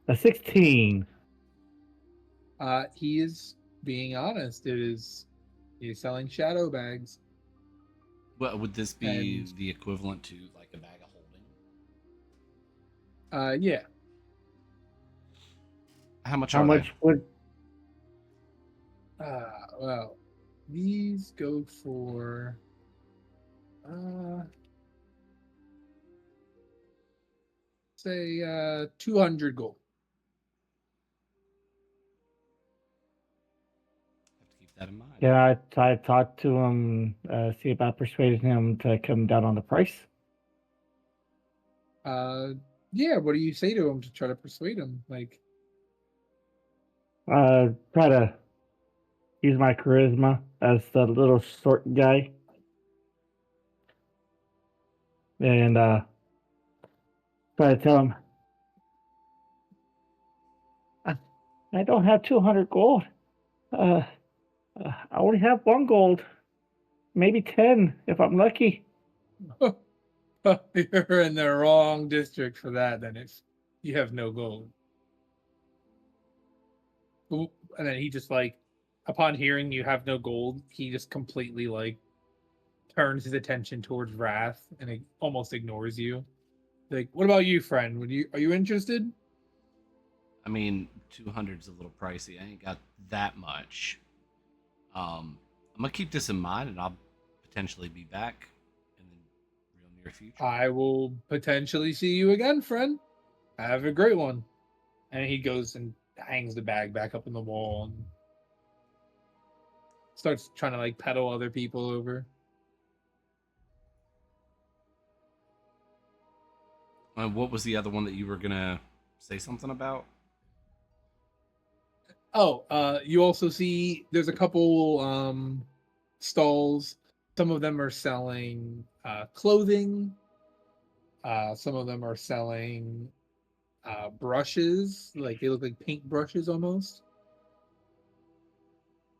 A 16. He is being honest. He's selling shadow bags. what would this be And the equivalent to like a bag of holding? yeah. How much How are they? much would Well, these go for uh say 200 gold. Have to keep that in mind. can I try to talk to him, see about persuading him to come down on the price? Uh yeah, what do you say to him to try to persuade him? Like, Try to use my charisma as the little short guy. And try to tell him, I, I don't have 200 gold. Uh, I only have 1 gold. Maybe 10 if I'm lucky. you're in the wrong district for that then if you have no gold. And then he just like, upon hearing you have no gold, he just completely like turns his attention towards Wrath and almost ignores you. Like, what about you, friend? Are you interested? I mean, 200's a little pricey. I ain't got that much. I'm gonna keep this in mind, and I'll potentially be back in the real near future. I will potentially see you again, friend. Have a great one. And he goes and hangs the bag back up in the wall and starts trying to like peddle other people over. And what was the other one that you were gonna say something about? Oh, you also see there's a couple stalls. Some of them are selling clothing. Some of them are selling brushes, like they look like paint brushes almost.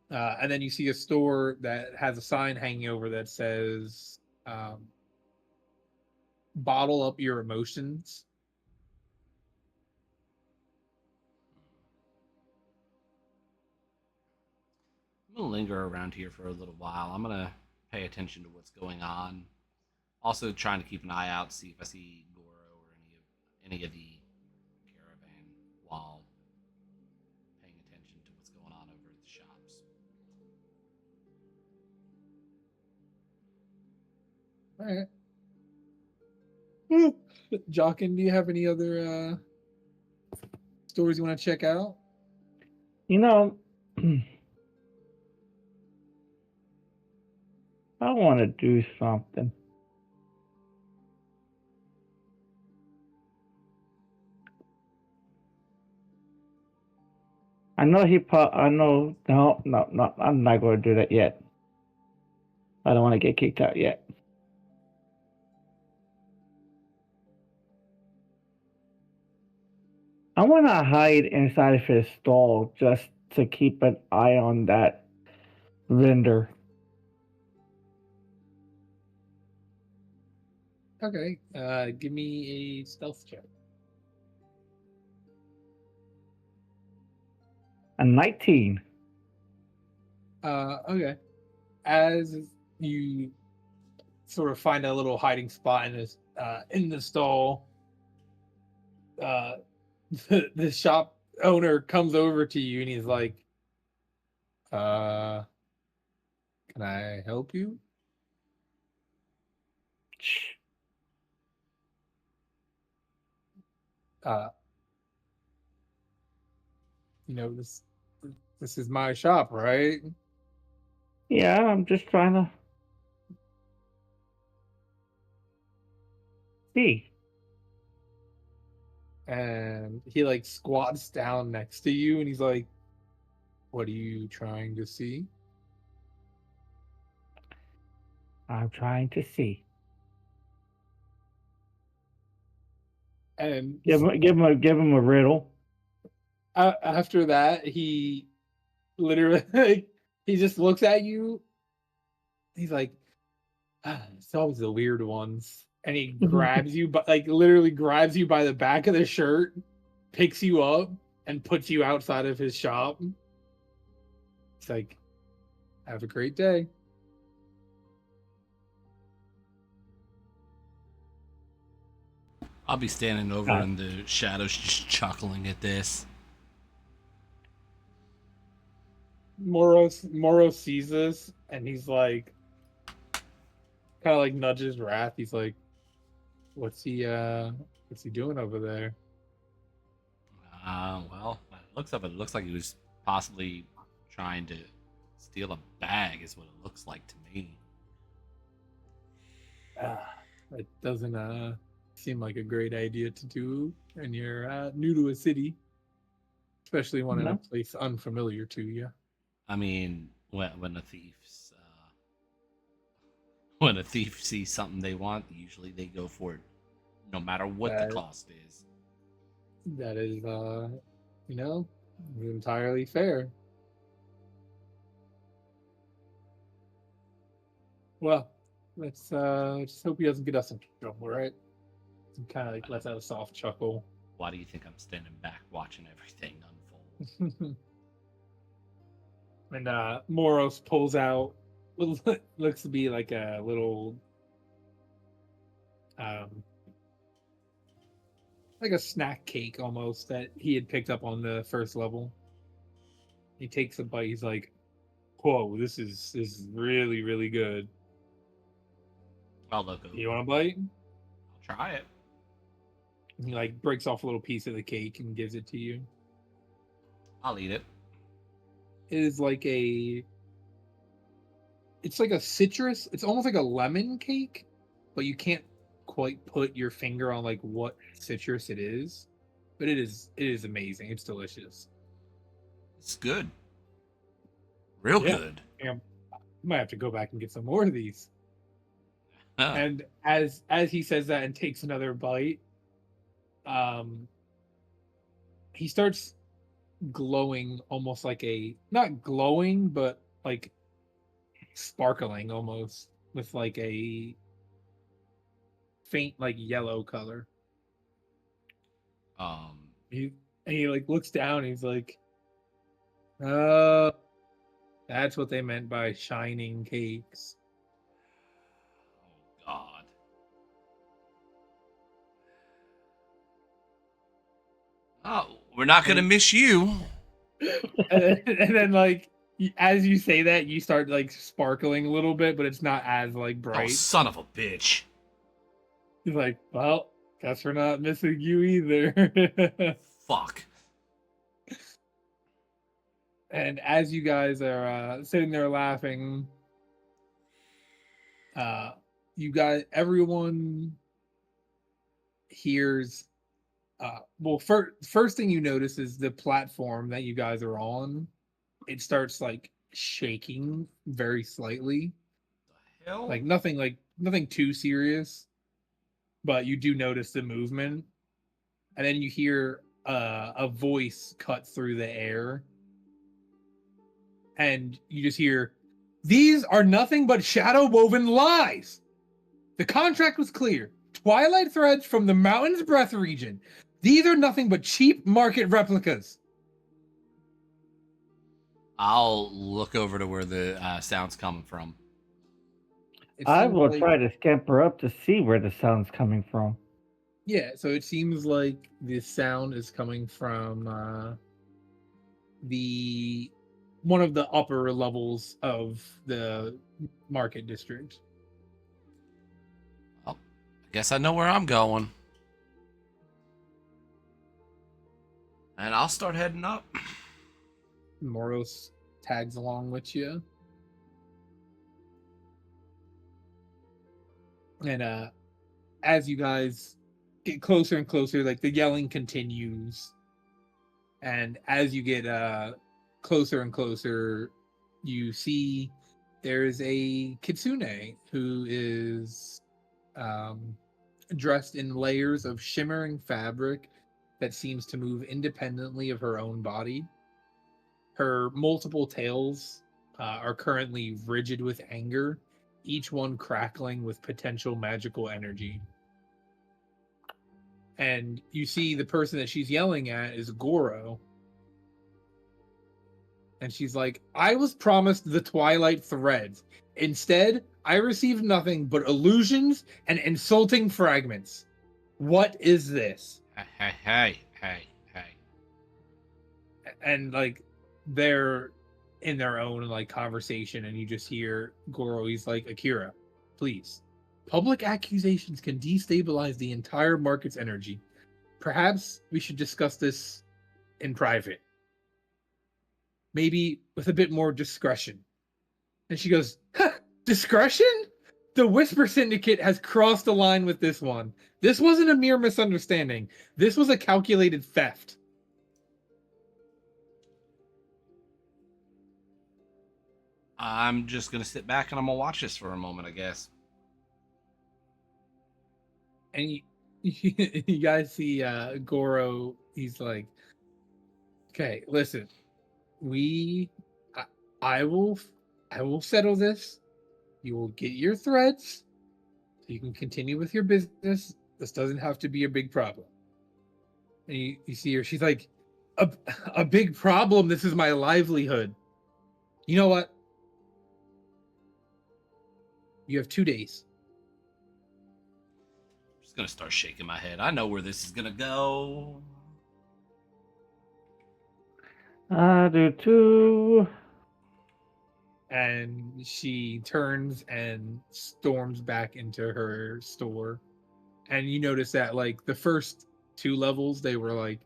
And then you see a store that has a sign hanging over that says "Bottle up your emotions." I'm gonna linger around here for a little while. I'm gonna pay attention to what's going on. Also, trying to keep an eye out, see if I see Goro or any of the caravan while paying attention to what's going on over at the shops. All right. Jaquin, do you have any other stories you want to check out? You know, I want to do something. I know he put. I know. No, no, no. I'm not going to do that yet. I don't want to get kicked out yet. I want to hide inside of his stall just to keep an eye on that vendor. Okay. Give me a stealth check. A 19. Okay. As you sort of find a little hiding spot in the stall, uh, the shop owner comes over to you and he's like, "Can I help you?" Shh. Uh, this is my shop, right? Yeah, I'm just trying to see. And he like squats down next to you and he's like, "What are you trying to see?" I'm trying to see. And Give him a riddle. after that, he literally he just looks at you. He's like, it's always the weird ones. And he grabs you, but like literally grabs you by the back of the shirt, picks you up, and puts you outside of his shop. It's like, have a great day. I'll be standing over in the shadows just chuckling at this. Morose sees this and he's like, kind of like nudges Wrath. He's like, what's he doing over there? Well, it looks like he was possibly trying to steal a bag, is what it looks like to me. It doesn't seem like a great idea to do, and you're new to a city, especially one in a No. place unfamiliar to you. I mean, when a thief sees something they want, usually they go for it, no matter what the That cost is. that is, entirely fair. Well, let's just hope he doesn't get us in trouble, right? Kind of like lets out a soft chuckle. Why do you think I'm standing back watching everything unfold? And Moros pulls out what looks to be like a little um like a snack cake almost that he had picked up on the first level. He takes a bite, he's like, "Whoa, this is really, really good. I'll look over. You want a bite?" I'll try it. And he like breaks off a little piece of the cake and gives it to you. I'll eat it. It is like it's like a citrus, it's almost like a lemon cake, but you can't quite put your finger on like what citrus it is. But it is amazing. It's delicious. It's good. Real Yeah. good. Yeah. Might have to go back and get some more of these. Huh. And as he says that and takes another bite, um he starts glowing almost like a not glowing, but like sparkling almost with like a faint like yellow color. Um, He like looks down and he's like, "Oh, that's what they meant by shining cakes." oh God. Oh, we're not gonna And, miss you. and then like as you say that, you start like sparkling a little bit, but it's not as like Oh, bright. son of a bitch. He's like, "Well, guess we're not missing you either." Fuck. And as you guys are sitting there laughing, you guys, everyone hears Well, first thing you notice is the platform that you guys are on. It starts like shaking very slightly, Hell. like nothing too serious, but you do notice the movement, and then you hear a voice cut through the air, and you just hear, "These are nothing but shadow woven lies. The contract was clear. Twilight threads from the Mountain's Breath region. These are nothing but cheap market replicas." I'll look over to where the sound's coming from. It I seems will like, try to scamper up to see where the sound's coming from. yeah, so it seems like the sound is coming from the one of the upper levels of the market district. Well, I guess I know where I'm going. And I'll start heading up. Morose tags along with you. And as you guys get closer and closer, like the yelling continues. And as you get closer and closer, you see there's a kitsune who is dressed in layers of shimmering fabric that seems to move independently of her own body. Her multiple tails are currently rigid with anger, each one crackling with potential magical energy. And you see the person that she's yelling at is Goro. And she's like, "I was promised the Twilight Threads. Instead, I received nothing but illusions and insulting fragments. What is this?" Hey. And like they're in their own like conversation, and you just hear Goro, he's like, "Akira, please. Public accusations can destabilize the entire market's energy. Perhaps we should discuss this in private. Maybe with a bit more discretion." And she goes, "Huh, discretion? The Whisper Syndicate has crossed the line with this one. This wasn't a mere misunderstanding. This was a calculated theft." I'm just going to sit back and I'm going to watch this for a moment, I guess. And you guys see Goro, he's like, "Okay, listen, we I, I will settle this. You will get your threads so you can continue with your business. This doesn't have to be a big problem." And you see her, she's like, a, a big problem. This is my livelihood. You know what? You have 2 days. I'm just going to start shaking my head. I know where this is going to go. I do too. And she turns and storms back into her store. And you notice that like the first 2 levels, they were like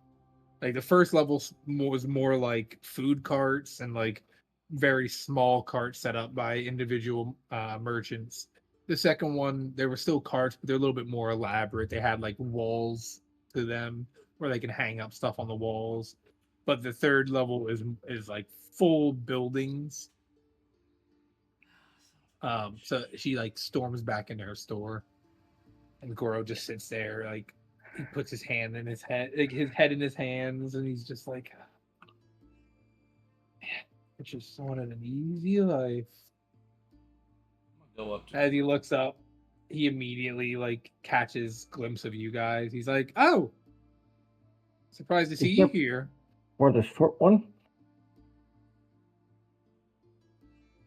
the first level was more like food carts and like very small carts set up by individual merchants. The second one, there were still carts, but they're a little bit more elaborate. They had like walls to them where they can hang up stuff on the walls. But the third level is like full buildings. So she like storms back into her store, and Goro just sits there, like he puts his hand in his head, like his head in his hands, and he's just like, "I just wanted an easy life." I'm going to go up to As he looks up, he immediately like catches glimpse of you guys. He's like, "Oh, surprised to see you Except here." for the short one.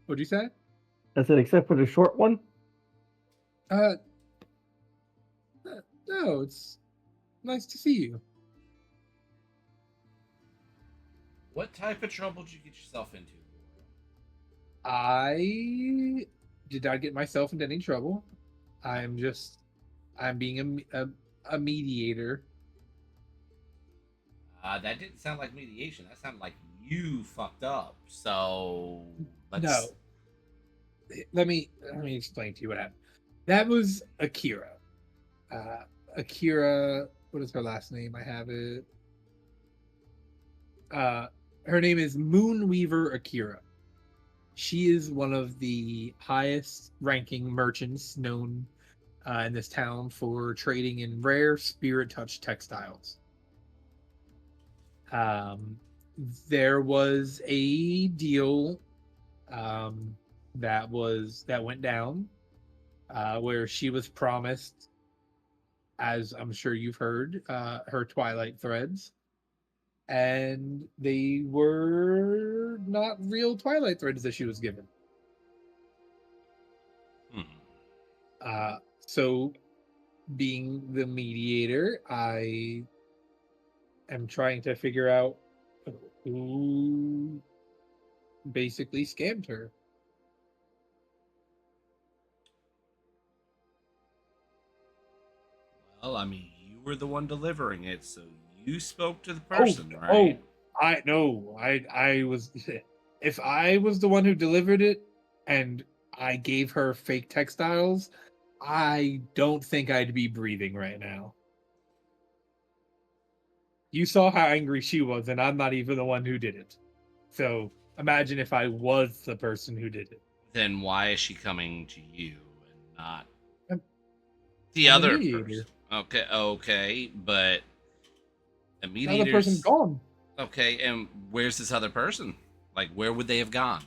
What'd you say? I said, except for the short one. Uh, no, it's nice to see you. What type of trouble did you get yourself into? I did not get myself into any trouble. I'm being a mediator. That didn't sound like mediation. That sounded like you fucked up. So let's. No, let me explain to you what happened. That was Akira. Akira what is her last name? I have it. Her name is Moonweaver Akira. She is one of the highest ranking merchants known in this town for trading in rare spirit touch textiles. Um, there was a deal um, that went down where she was promised, as I'm sure you've heard, her Twilight threads, and they were not real Twilight threads that she was given. Hmm. So, being the mediator, I am trying to figure out who basically scammed her. Well, I mean, you were the one delivering it, so you spoke to the Oh, person, oh, right? I no, I was. If I was the one who delivered it, and I gave her fake textiles, I don't think I'd be breathing right now. You saw how angry she was, and I'm not even the one who did it. So imagine if I was the person who did it. Then why is she coming to you and not I'm, the I'm the other mediator. person? Okay, okay, but the The other person's mediators. gone. Okay, and where's this other person? Like, where would they have gone?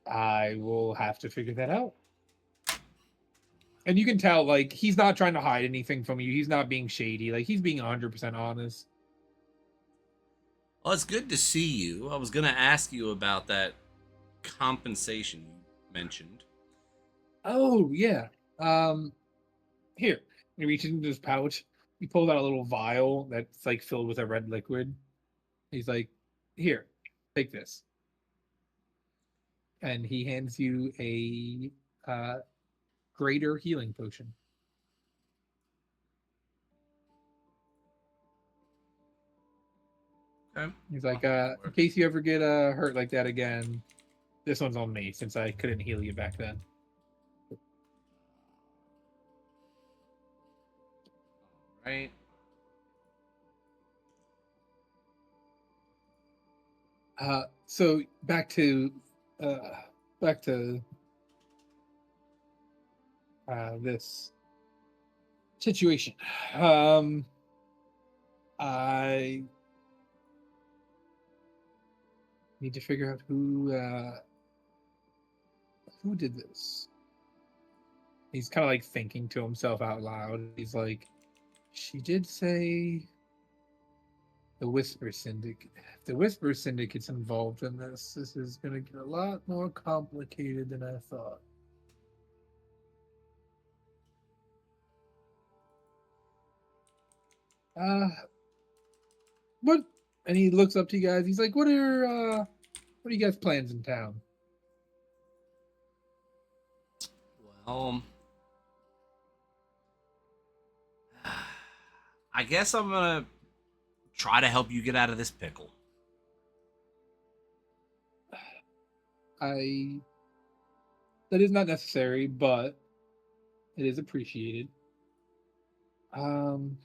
I will have to figure that out. And you can tell, like, he's not trying to hide anything from you. He's not being shady. Like, he's being 100% honest. Well, it's good to see you. I was gonna ask you about that compensation you mentioned. Oh, yeah. Um, Here. He reaches into his pouch. He pulls out a little vial that's, like, filled with a red liquid. He's like, here, take this. And he hands you a greater healing potion. Okay. He's like, That in works. case you ever get hurt like that again, this one's on me since I couldn't heal you back then. Right. So uh, back to this situation. Um, I need to figure out who did this. He's kind of like thinking to himself out loud. He's like, she did say the Whisper Syndicate. If the Whisper Syndicate's involved in this is going to get a lot more complicated than I thought. Uh, what? And he looks up to you guys. He's like, what are you guys' plans in town? Well, I guess I'm gonna try to help you get out of this pickle. I That is not necessary, but it is appreciated. Um,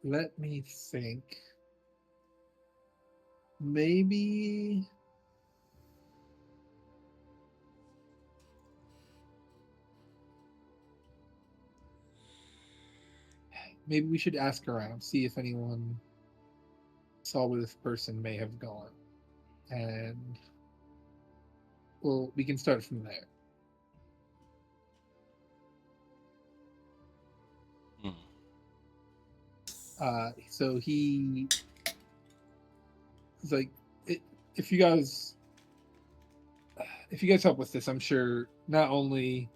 Let me think. Maybe maybe we should ask around, see if anyone saw where this person may have gone. And well, we can start from there. Hmm. So he's like, if you guys help with this, I'm sure not only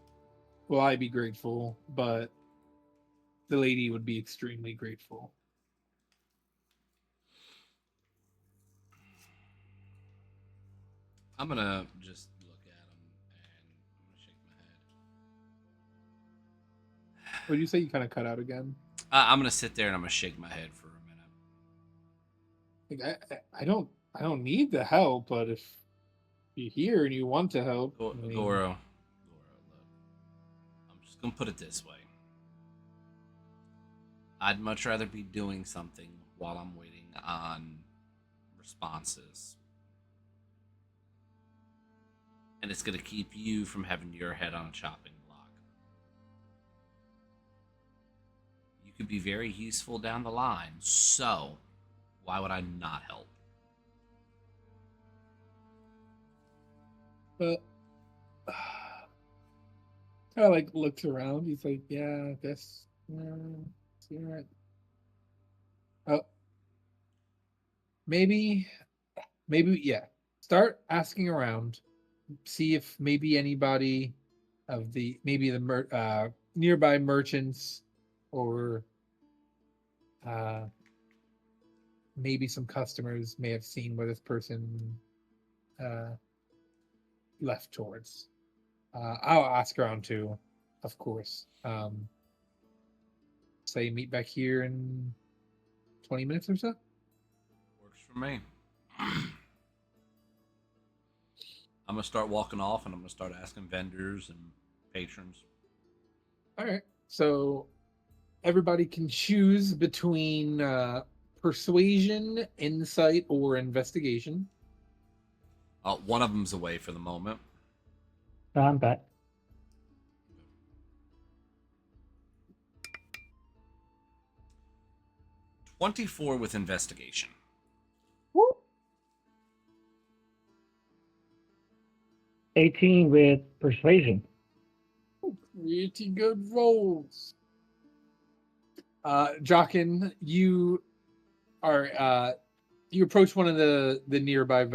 will I be grateful, but the lady would be extremely grateful. I'm gonna just look at him and I'm gonna shake my head. Would you say you kind of cut out again? I'm gonna sit there and I'm gonna shake my head for a minute. Like I don't need the help, but if you're here and you want to help, I mean, Goro, look, I'm just gonna put it this way. I'd much rather be doing something while I'm waiting on responses. And it's going to keep you from having your head on a chopping block. You could be very useful down the line, so why would I not help? But kind of like looks around. He's like, yeah, this. See that? Oh, maybe, yeah. Start asking around. See if maybe anybody of the nearby merchants or uh, maybe some customers may have seen where this person uh, left towards. I'll ask around too, of course. Say meet back here in 20 minutes or so. Works for me. I'm gonna start walking off, and I'm gonna start asking vendors and patrons. All right. So everybody can choose between persuasion, insight, or investigation. One of them's away for the moment. I'm back. 24 with investigation. Woo. 18 with persuasion. Pretty good rolls. Jaquin, you are you approach one of the nearby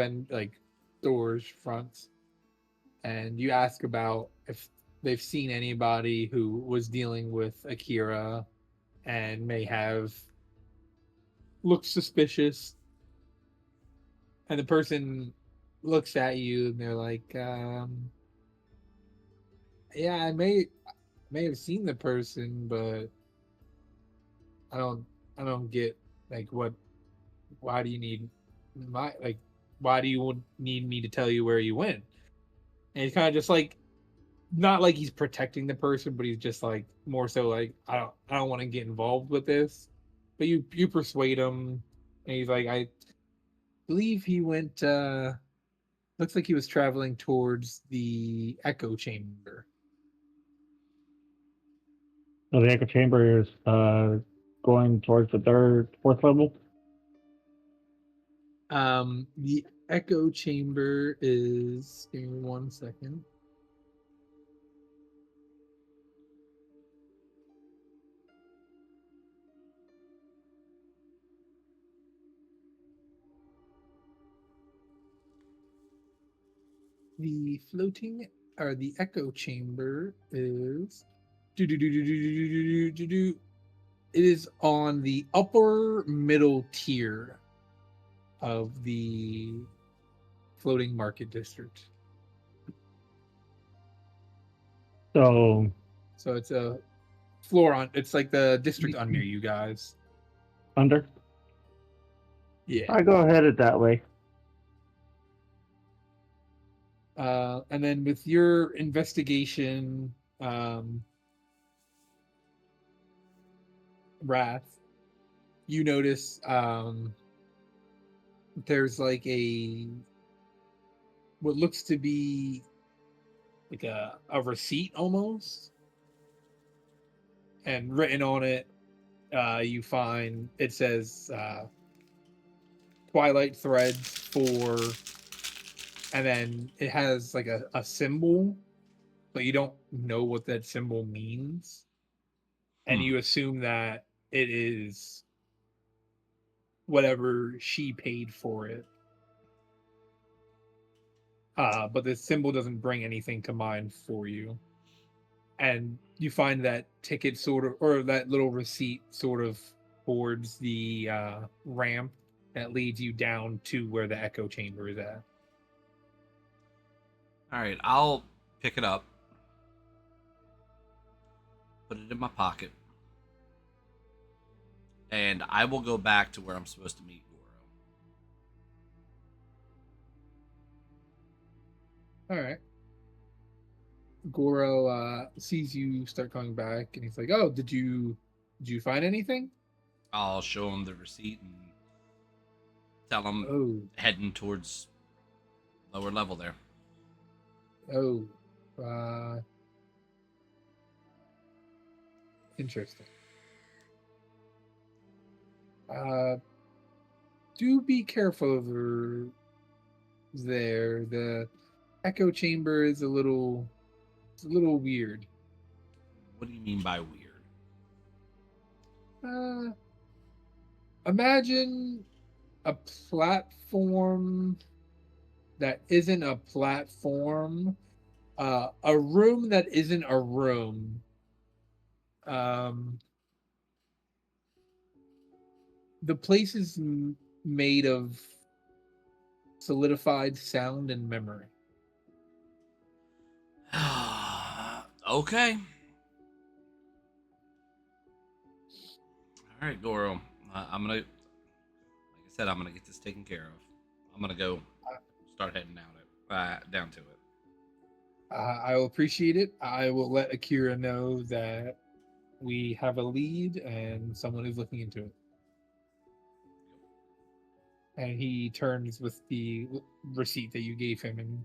doors fronts, and you ask about if they've seen anybody who was dealing with Akira and may have looked suspicious. And the person looks at you and they're like, yeah, I may have seen the person, but I don't I don't get like what why do you need my like why do you need me to tell you where you went? And he's kind of just like not like he's protecting the person, but he's just like more so like I don't want to get involved with this. But you persuade him, and he's like I believe he went. Looks like he was traveling towards the echo chamber. So the echo chamber is going towards the fourth level. The echo chamber is. Give me 1 second. The floating or the echo chamber is. Do do do do do do do do do. It is on the upper middle tier of the floating market district. So So it's a floor on. It's like the district under you guys. under. Yeah. I go ahead it that way. And then with your investigation, Wrath, you notice there's like what looks to be like a receipt almost, and written on it, you find it says Twilight Threads for, and then it has like a symbol, but you don't know what that symbol means, and you assume that it is whatever she paid for it. But the symbol doesn't bring anything to mind for you. And you find that ticket sort of, or that little receipt sort of towards the ramp that leads you down to where the echo chamber is at. All right, I'll pick it up, put it in my pocket, and I will go back to where I'm supposed to meet Goro. All right. Goro sees you start coming back, and he's like, "Oh, did you Did you find anything? I'll show him the receipt and tell him Oh, heading towards lower level there. oh, uh, interesting. Do be careful over there. The echo chamber is it's a little weird. What do you mean by weird? Uh, Imagine a platform that isn't a platform, a room that isn't a room. Um, the place is made of solidified sound and memory. Okay. All right, Goro. I'm gonna, like I said, I'm gonna get this taken care of. I'm gonna go start heading down to it. I will appreciate it. I will let Akira know that we have a lead and someone is looking into it. And he turns with the receipt that you gave him and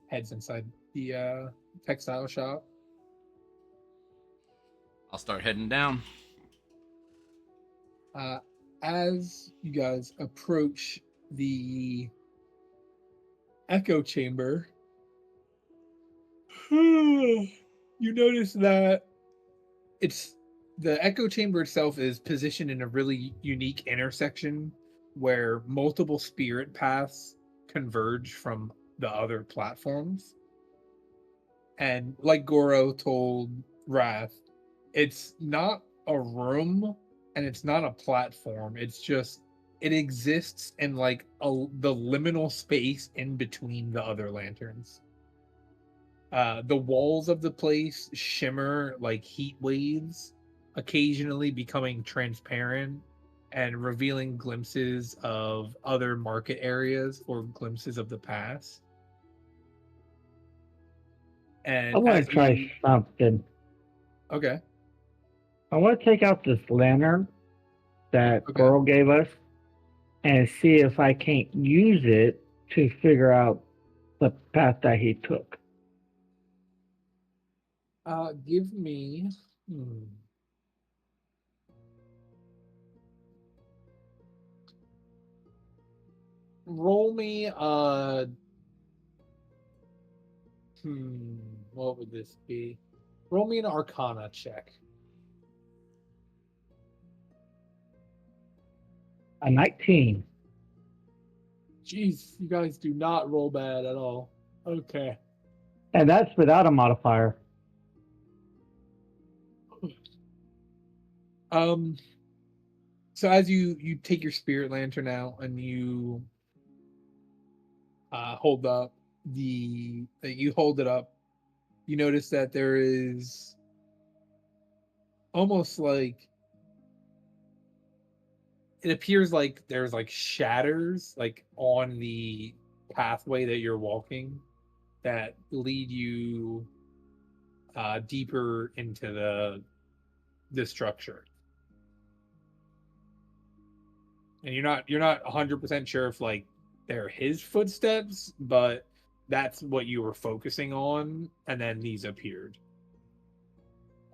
heads inside the textile shop. I'll start heading down. As you guys approach the echo chamber, you notice that it's the echo chamber itself is positioned in a really unique intersection where multiple spirit paths converge from the other platforms. And like Goro told Wrath, it's not a room and it's not a platform. It's just it exists in like the liminal space in between the other lanterns. The walls of the place shimmer like heat waves, occasionally becoming transparent and revealing glimpses of other market areas or glimpses of the past. I And want as to try you something. okay, I want to take out this lantern that okay. Goro gave us and see if I can't use it to figure out the path that he took. Give me roll me what would this be? Roll me an Arcana check. A 19. Jeez, you guys do not roll bad at all. Okay. And that's without a modifier. Um. So as you take your spirit lantern out and hold up you hold it up, you notice that there is almost like it appears like there's like shatters like on the pathway that you're walking that lead you deeper into the structure. And you're not 100% sure if like they're his footsteps, but that's what you were focusing on, and then these appeared.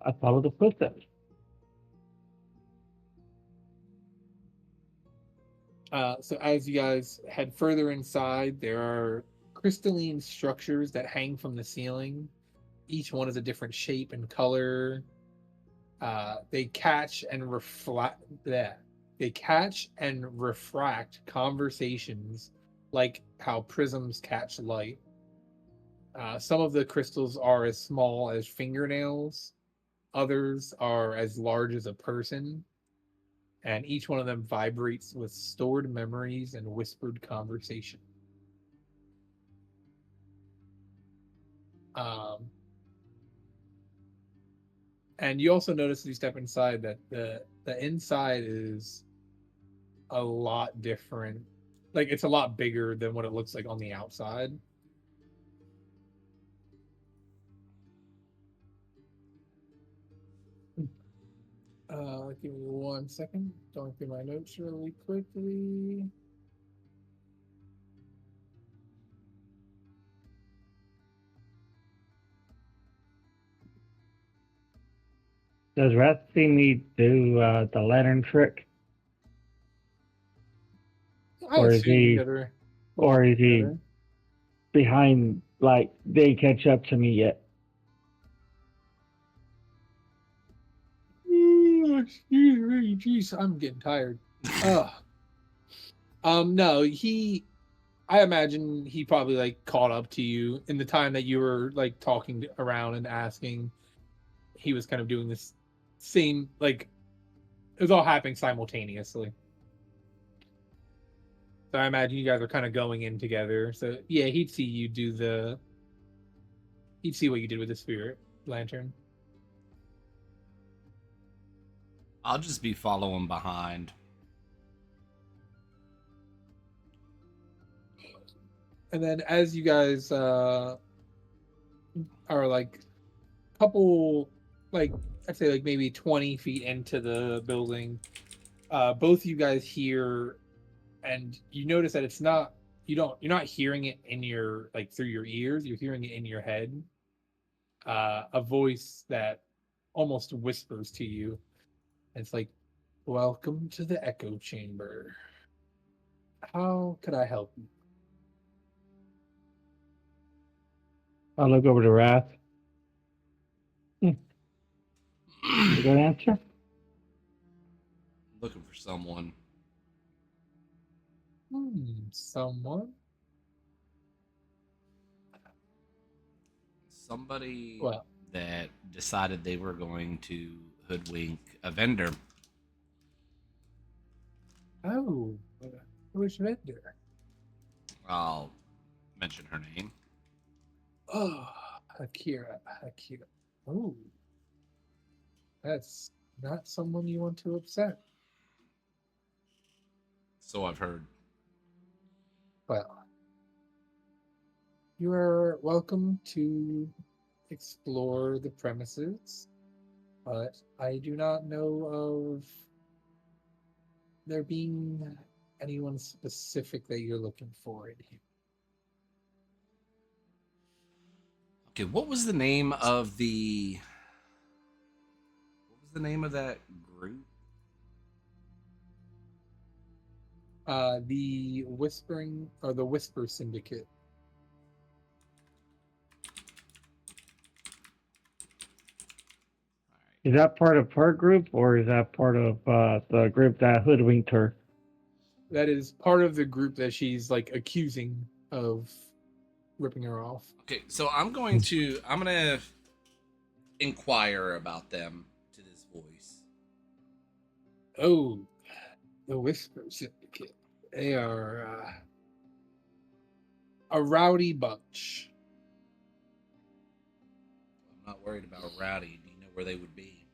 I follow the footsteps. So as you guys head further inside, there are crystalline structures that hang from the ceiling. Each one is a different shape and color. They catch and reflect that. They catch and refract conversations like how prisms catch light. Some of the crystals are as small as fingernails, others are as large as a person, and each one of them vibrates with stored memories and whispered conversation. Um, and you also notice as you step inside that the inside is a lot different. Like it's a lot bigger than what it looks like on the outside. Give me 1 second. Going through my notes really quickly. Does Rat see me do the lantern trick, I or is assume you he, guys are or walking is he together. behind? Like they ain't catch up to me yet. Excuse me, jeez, I'm getting tired. Ugh. No, I imagine he probably like caught up to you in the time that you were like talking around and asking. He was kind of doing this same like it was all happening simultaneously. So I imagine you guys are kind of going in together. So yeah, he'd see what you did with the spirit lantern. I'll just be following behind. And then as you guys are like couple like I'd say like maybe 20 feet into the building, both you guys hear and you notice that you're not hearing it in your like through your ears, you're hearing it in your head. A voice that almost whispers to you. It's like, welcome to the echo chamber. How could I help you? I look over to Wrath. A good answer. Looking for someone. Someone? Somebody Well, that decided they were going to hoodwink a vendor. oh, which vendor? I'll mention her name. Oh, Akira. Oh, that's not someone you want to upset. So I've heard. Well, you are welcome to explore the premises, but I do not know of there being anyone specific that you're looking for in here. Okay, what was the name of the? What was the name of that group? The Whispering or the Whisper Syndicate. All right. Is that part of her group, or is that part of the group that hoodwinked her? That is part of the group that she's like accusing of ripping her off. Okay, so I'm gonna inquire about them to this voice. Oh, the Whisper Syndicate. They are a rowdy bunch. I'm not worried about Rowdy. Do you know where they would be?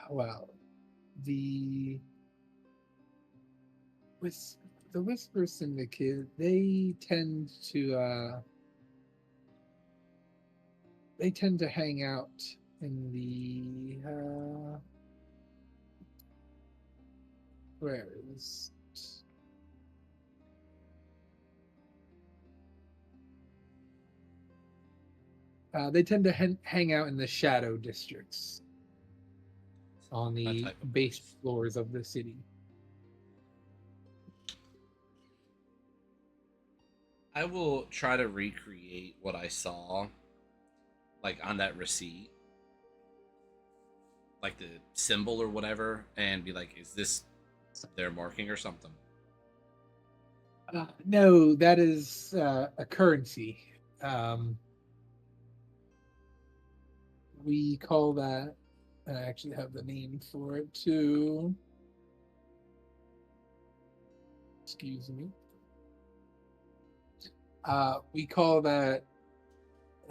Well, the with the Whisper Syndicate, they tend to hang out in the where is they tend to hang out in the shadow districts on My the type of base voice. floors of the city. I will try to recreate what I saw, like on that receipt, like the symbol or whatever, and be like, "Is this their marking or something?" No, that is a currency. Um, we call that. I actually have the name for it too. Excuse me. We call that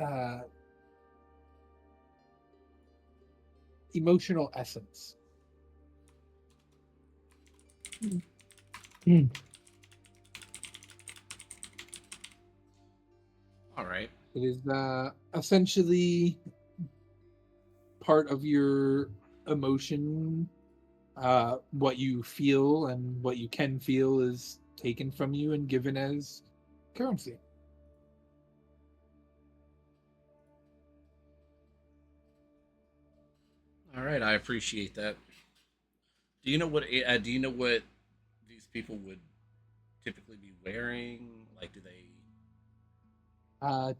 uh, emotional essence. Hmm. All right. It is essentially part of your emotion, what you feel and what you can feel is taken from you and given as currency. All right, I appreciate that. Do you know what these people would typically be wearing? Like, do they?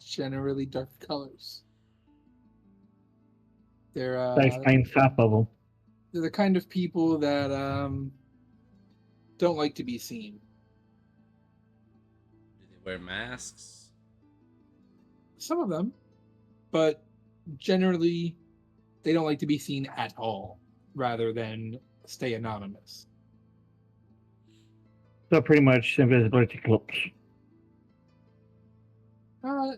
Generally dark colors. They're That uh, explains half of them. they're the kind of people that don't like to be seen. Do they wear masks? Some of them, but generally they don't like to be seen at all, rather than stay anonymous. So pretty much invisibility cloaks. Uh,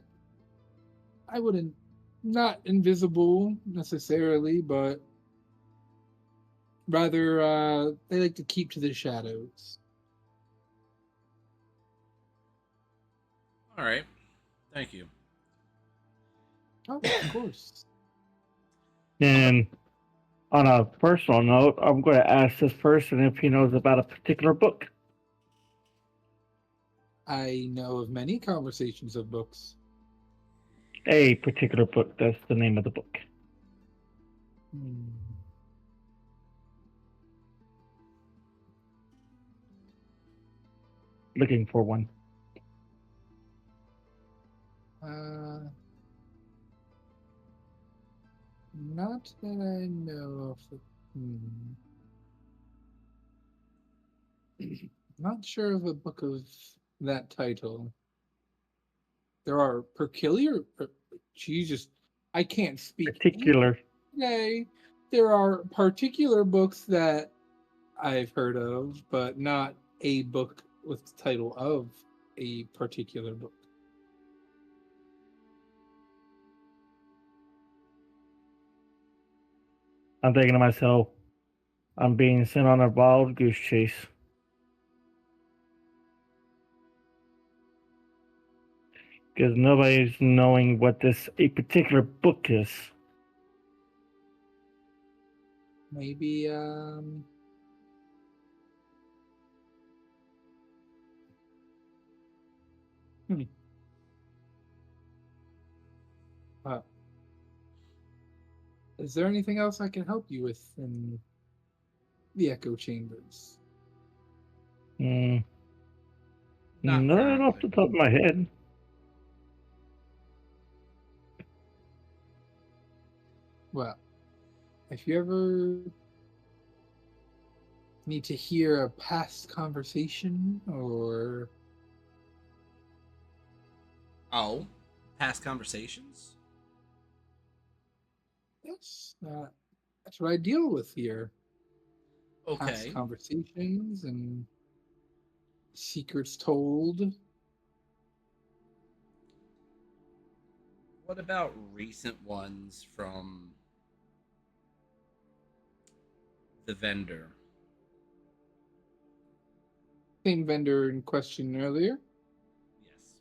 I wouldn't, not invisible necessarily, but rather they like to keep to the shadows. All right, thank you. Oh, of course. And on a personal note, I'm going to ask this person if he knows about a particular book. I know of many conversations of books. A particular book. That's the name of the book. Hmm. Looking for one. Uh, Not that I know of. Hmm. Not sure of a book of that title. There are peculiar. Jesus, I can't speak English Particular. today. There are particular books that I've heard of, but not a book with the title of a particular book. I'm thinking to myself, I'm being sent on a wild goose chase. Because nobody's knowing what this a particular book is. Maybe hmm. uh, Is there anything else I can help you with in the echo chambers? Mm, Not not off currently. the top of my head. Well, if you ever need to hear a past conversation or Oh, past conversations. yes, that's what I deal with here. Past Okay. conversations and secrets told. What about recent ones from the vendor? Same vendor in question earlier. Yes.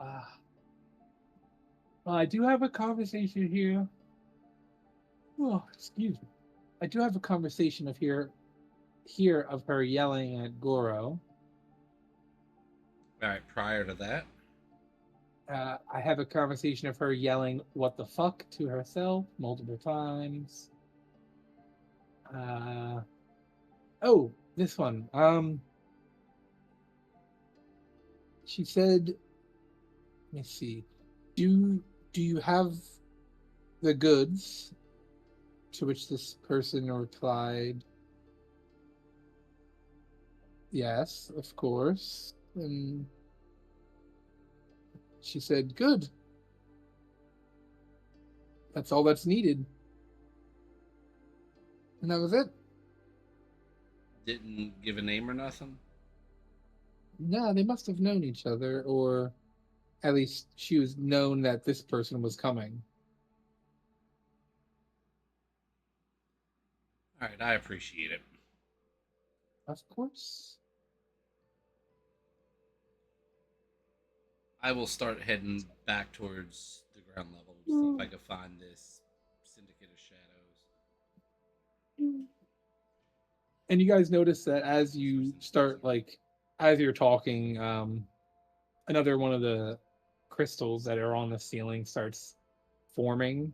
Ah, well, I do have a conversation here. Oh, excuse me. I do have a conversation of here of her yelling at Goro. All right. Prior to that. I have a conversation of her yelling "what the fuck" to herself multiple times. Uh, oh, this one. She said, "Let me see. Do do you have the goods?" To which this person replied, "Yes, of course." And she said, "Good. That's all that's needed." And that was it. Didn't give a name or nothing. No, they must have known each other, or at least she was known that this person was coming. All right. I appreciate it. Of course. I will start heading back towards the ground level to see if I can find this Syndicate of Shadows. And you guys notice that as you start, as you're talking, another one of the crystals that are on the ceiling starts forming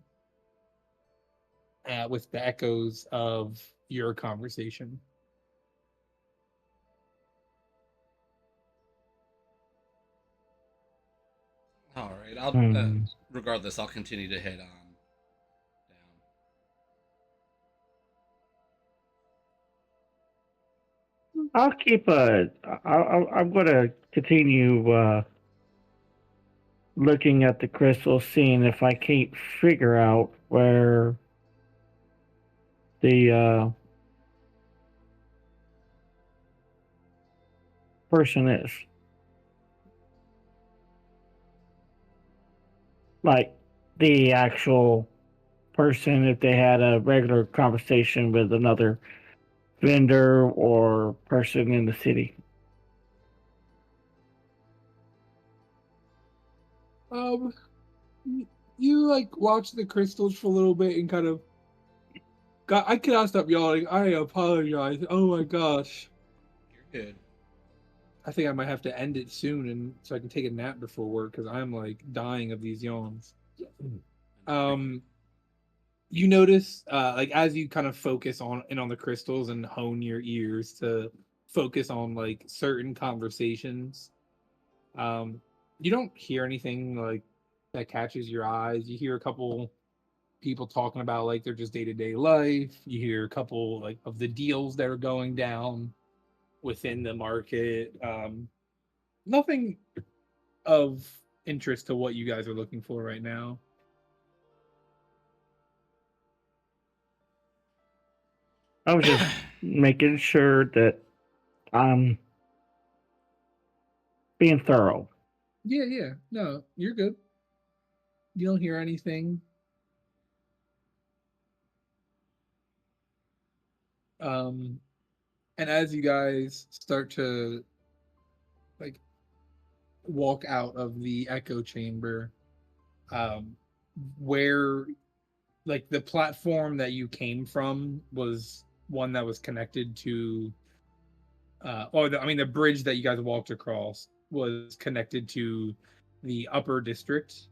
with the echoes of your conversation. All right, I'll Hmm. regardless, I'll continue to head on down. I'll keep a. I'm going to continue looking at the crystals, seeing if I can't figure out where the person is. Like the actual person, if they had a regular conversation with another vendor or person in the city. Um, you watch the crystals for a little bit and kind of. God, I cannot stop yawning. I apologize. Oh my gosh. You're good. I think I might have to end it soon, and so I can take a nap before work because I'm dying of these yawns. Um, you notice, as you kind of focus on the crystals and hone your ears to focus on certain conversations. Um, you don't hear anything that catches your eyes. You hear a couple people talking about their just day to day life. You hear a couple of the deals that are going down within the market. Nothing of interest to what you guys are looking for right now. I was just making sure that I'm being thorough. Yeah, yeah. No, you're good. You don't hear anything. Um, and as you guys start to like walk out of the echo chamber, um, where the platform that you came from was one that was connected to the bridge that you guys walked across was connected to the upper district,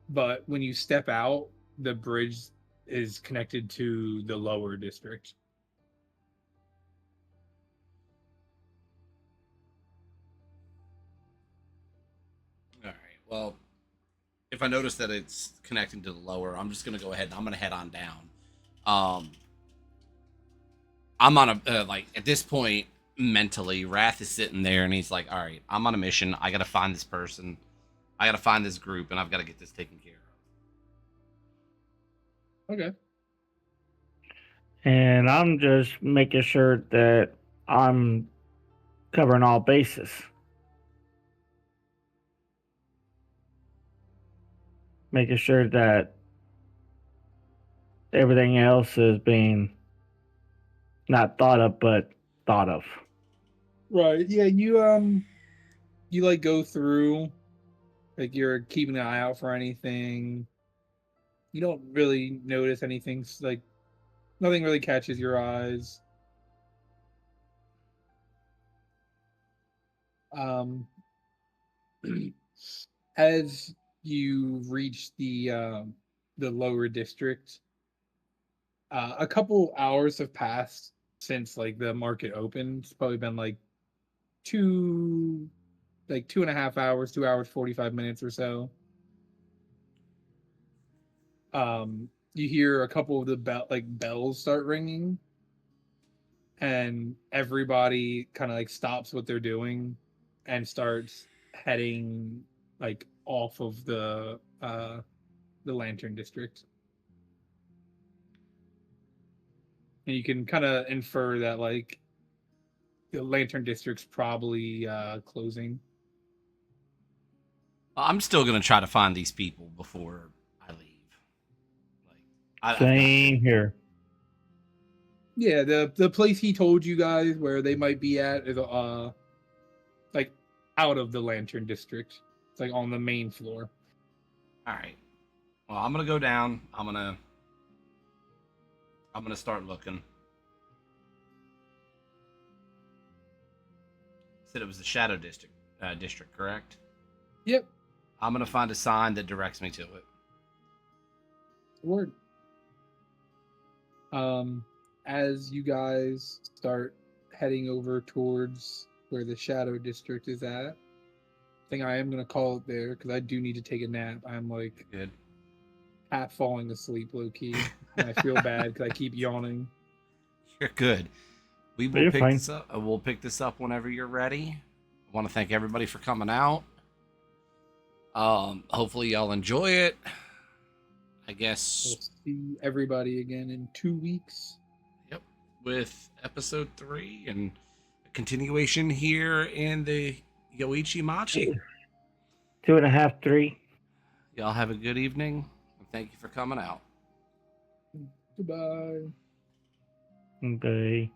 but when you step out, the bridge is connected to the lower district. All right. Well, if I notice that it's connecting to the lower, I'm just gonna go ahead and I'm gonna head on down. Um, I'm on a at this point mentally, Wrath is sitting there and he's like, "All right, I'm on a mission. I gotta find this person. I gotta find this group, and I've got to get this taken care Okay. And I'm just making sure that I'm covering all bases. Making sure that everything else is being not thought of, but thought of. Right. Yeah, you go through, you're keeping an eye out for anything. You don't really notice anything, nothing really catches your eyes. Um as you reach the lower district, a couple hours have passed since the market opened. It's probably been two 2.5 hours, 2 hours 45 minutes or so. You hear a couple of the bells start ringing, and everybody kind of stops what they're doing and starts heading off of the lantern district. And you can kind of infer that the lantern district's probably closing. of. I'm still gonna try to find these people before I leave. Like, I've got to. Same here. Yeah, the place he told you guys where they might be at is like out of the lantern district. It's like on the main floor. All right. Well, I'm gonna go down. I'm gonna start looking. Said it was the Shadow District, correct? Yep. I'm gonna find a sign that directs me to it. Word. As you guys start heading over towards where the Shadow District is at, I think I am gonna call it there because I do need to take a nap. I'm like Good. half falling asleep, low key, and I feel bad because I keep yawning. You're good. We will You're pick fine. this up. We'll pick this up whenever you're ready. I want to thank everybody for coming out. Hopefully y'all enjoy it. I guess. We'll see everybody again in 2 weeks. Yep. With episode 3 and a continuation here in the Yoichi-machi. 2.5, 3. Y'all have a good evening. And thank you for coming out. Goodbye. Okay.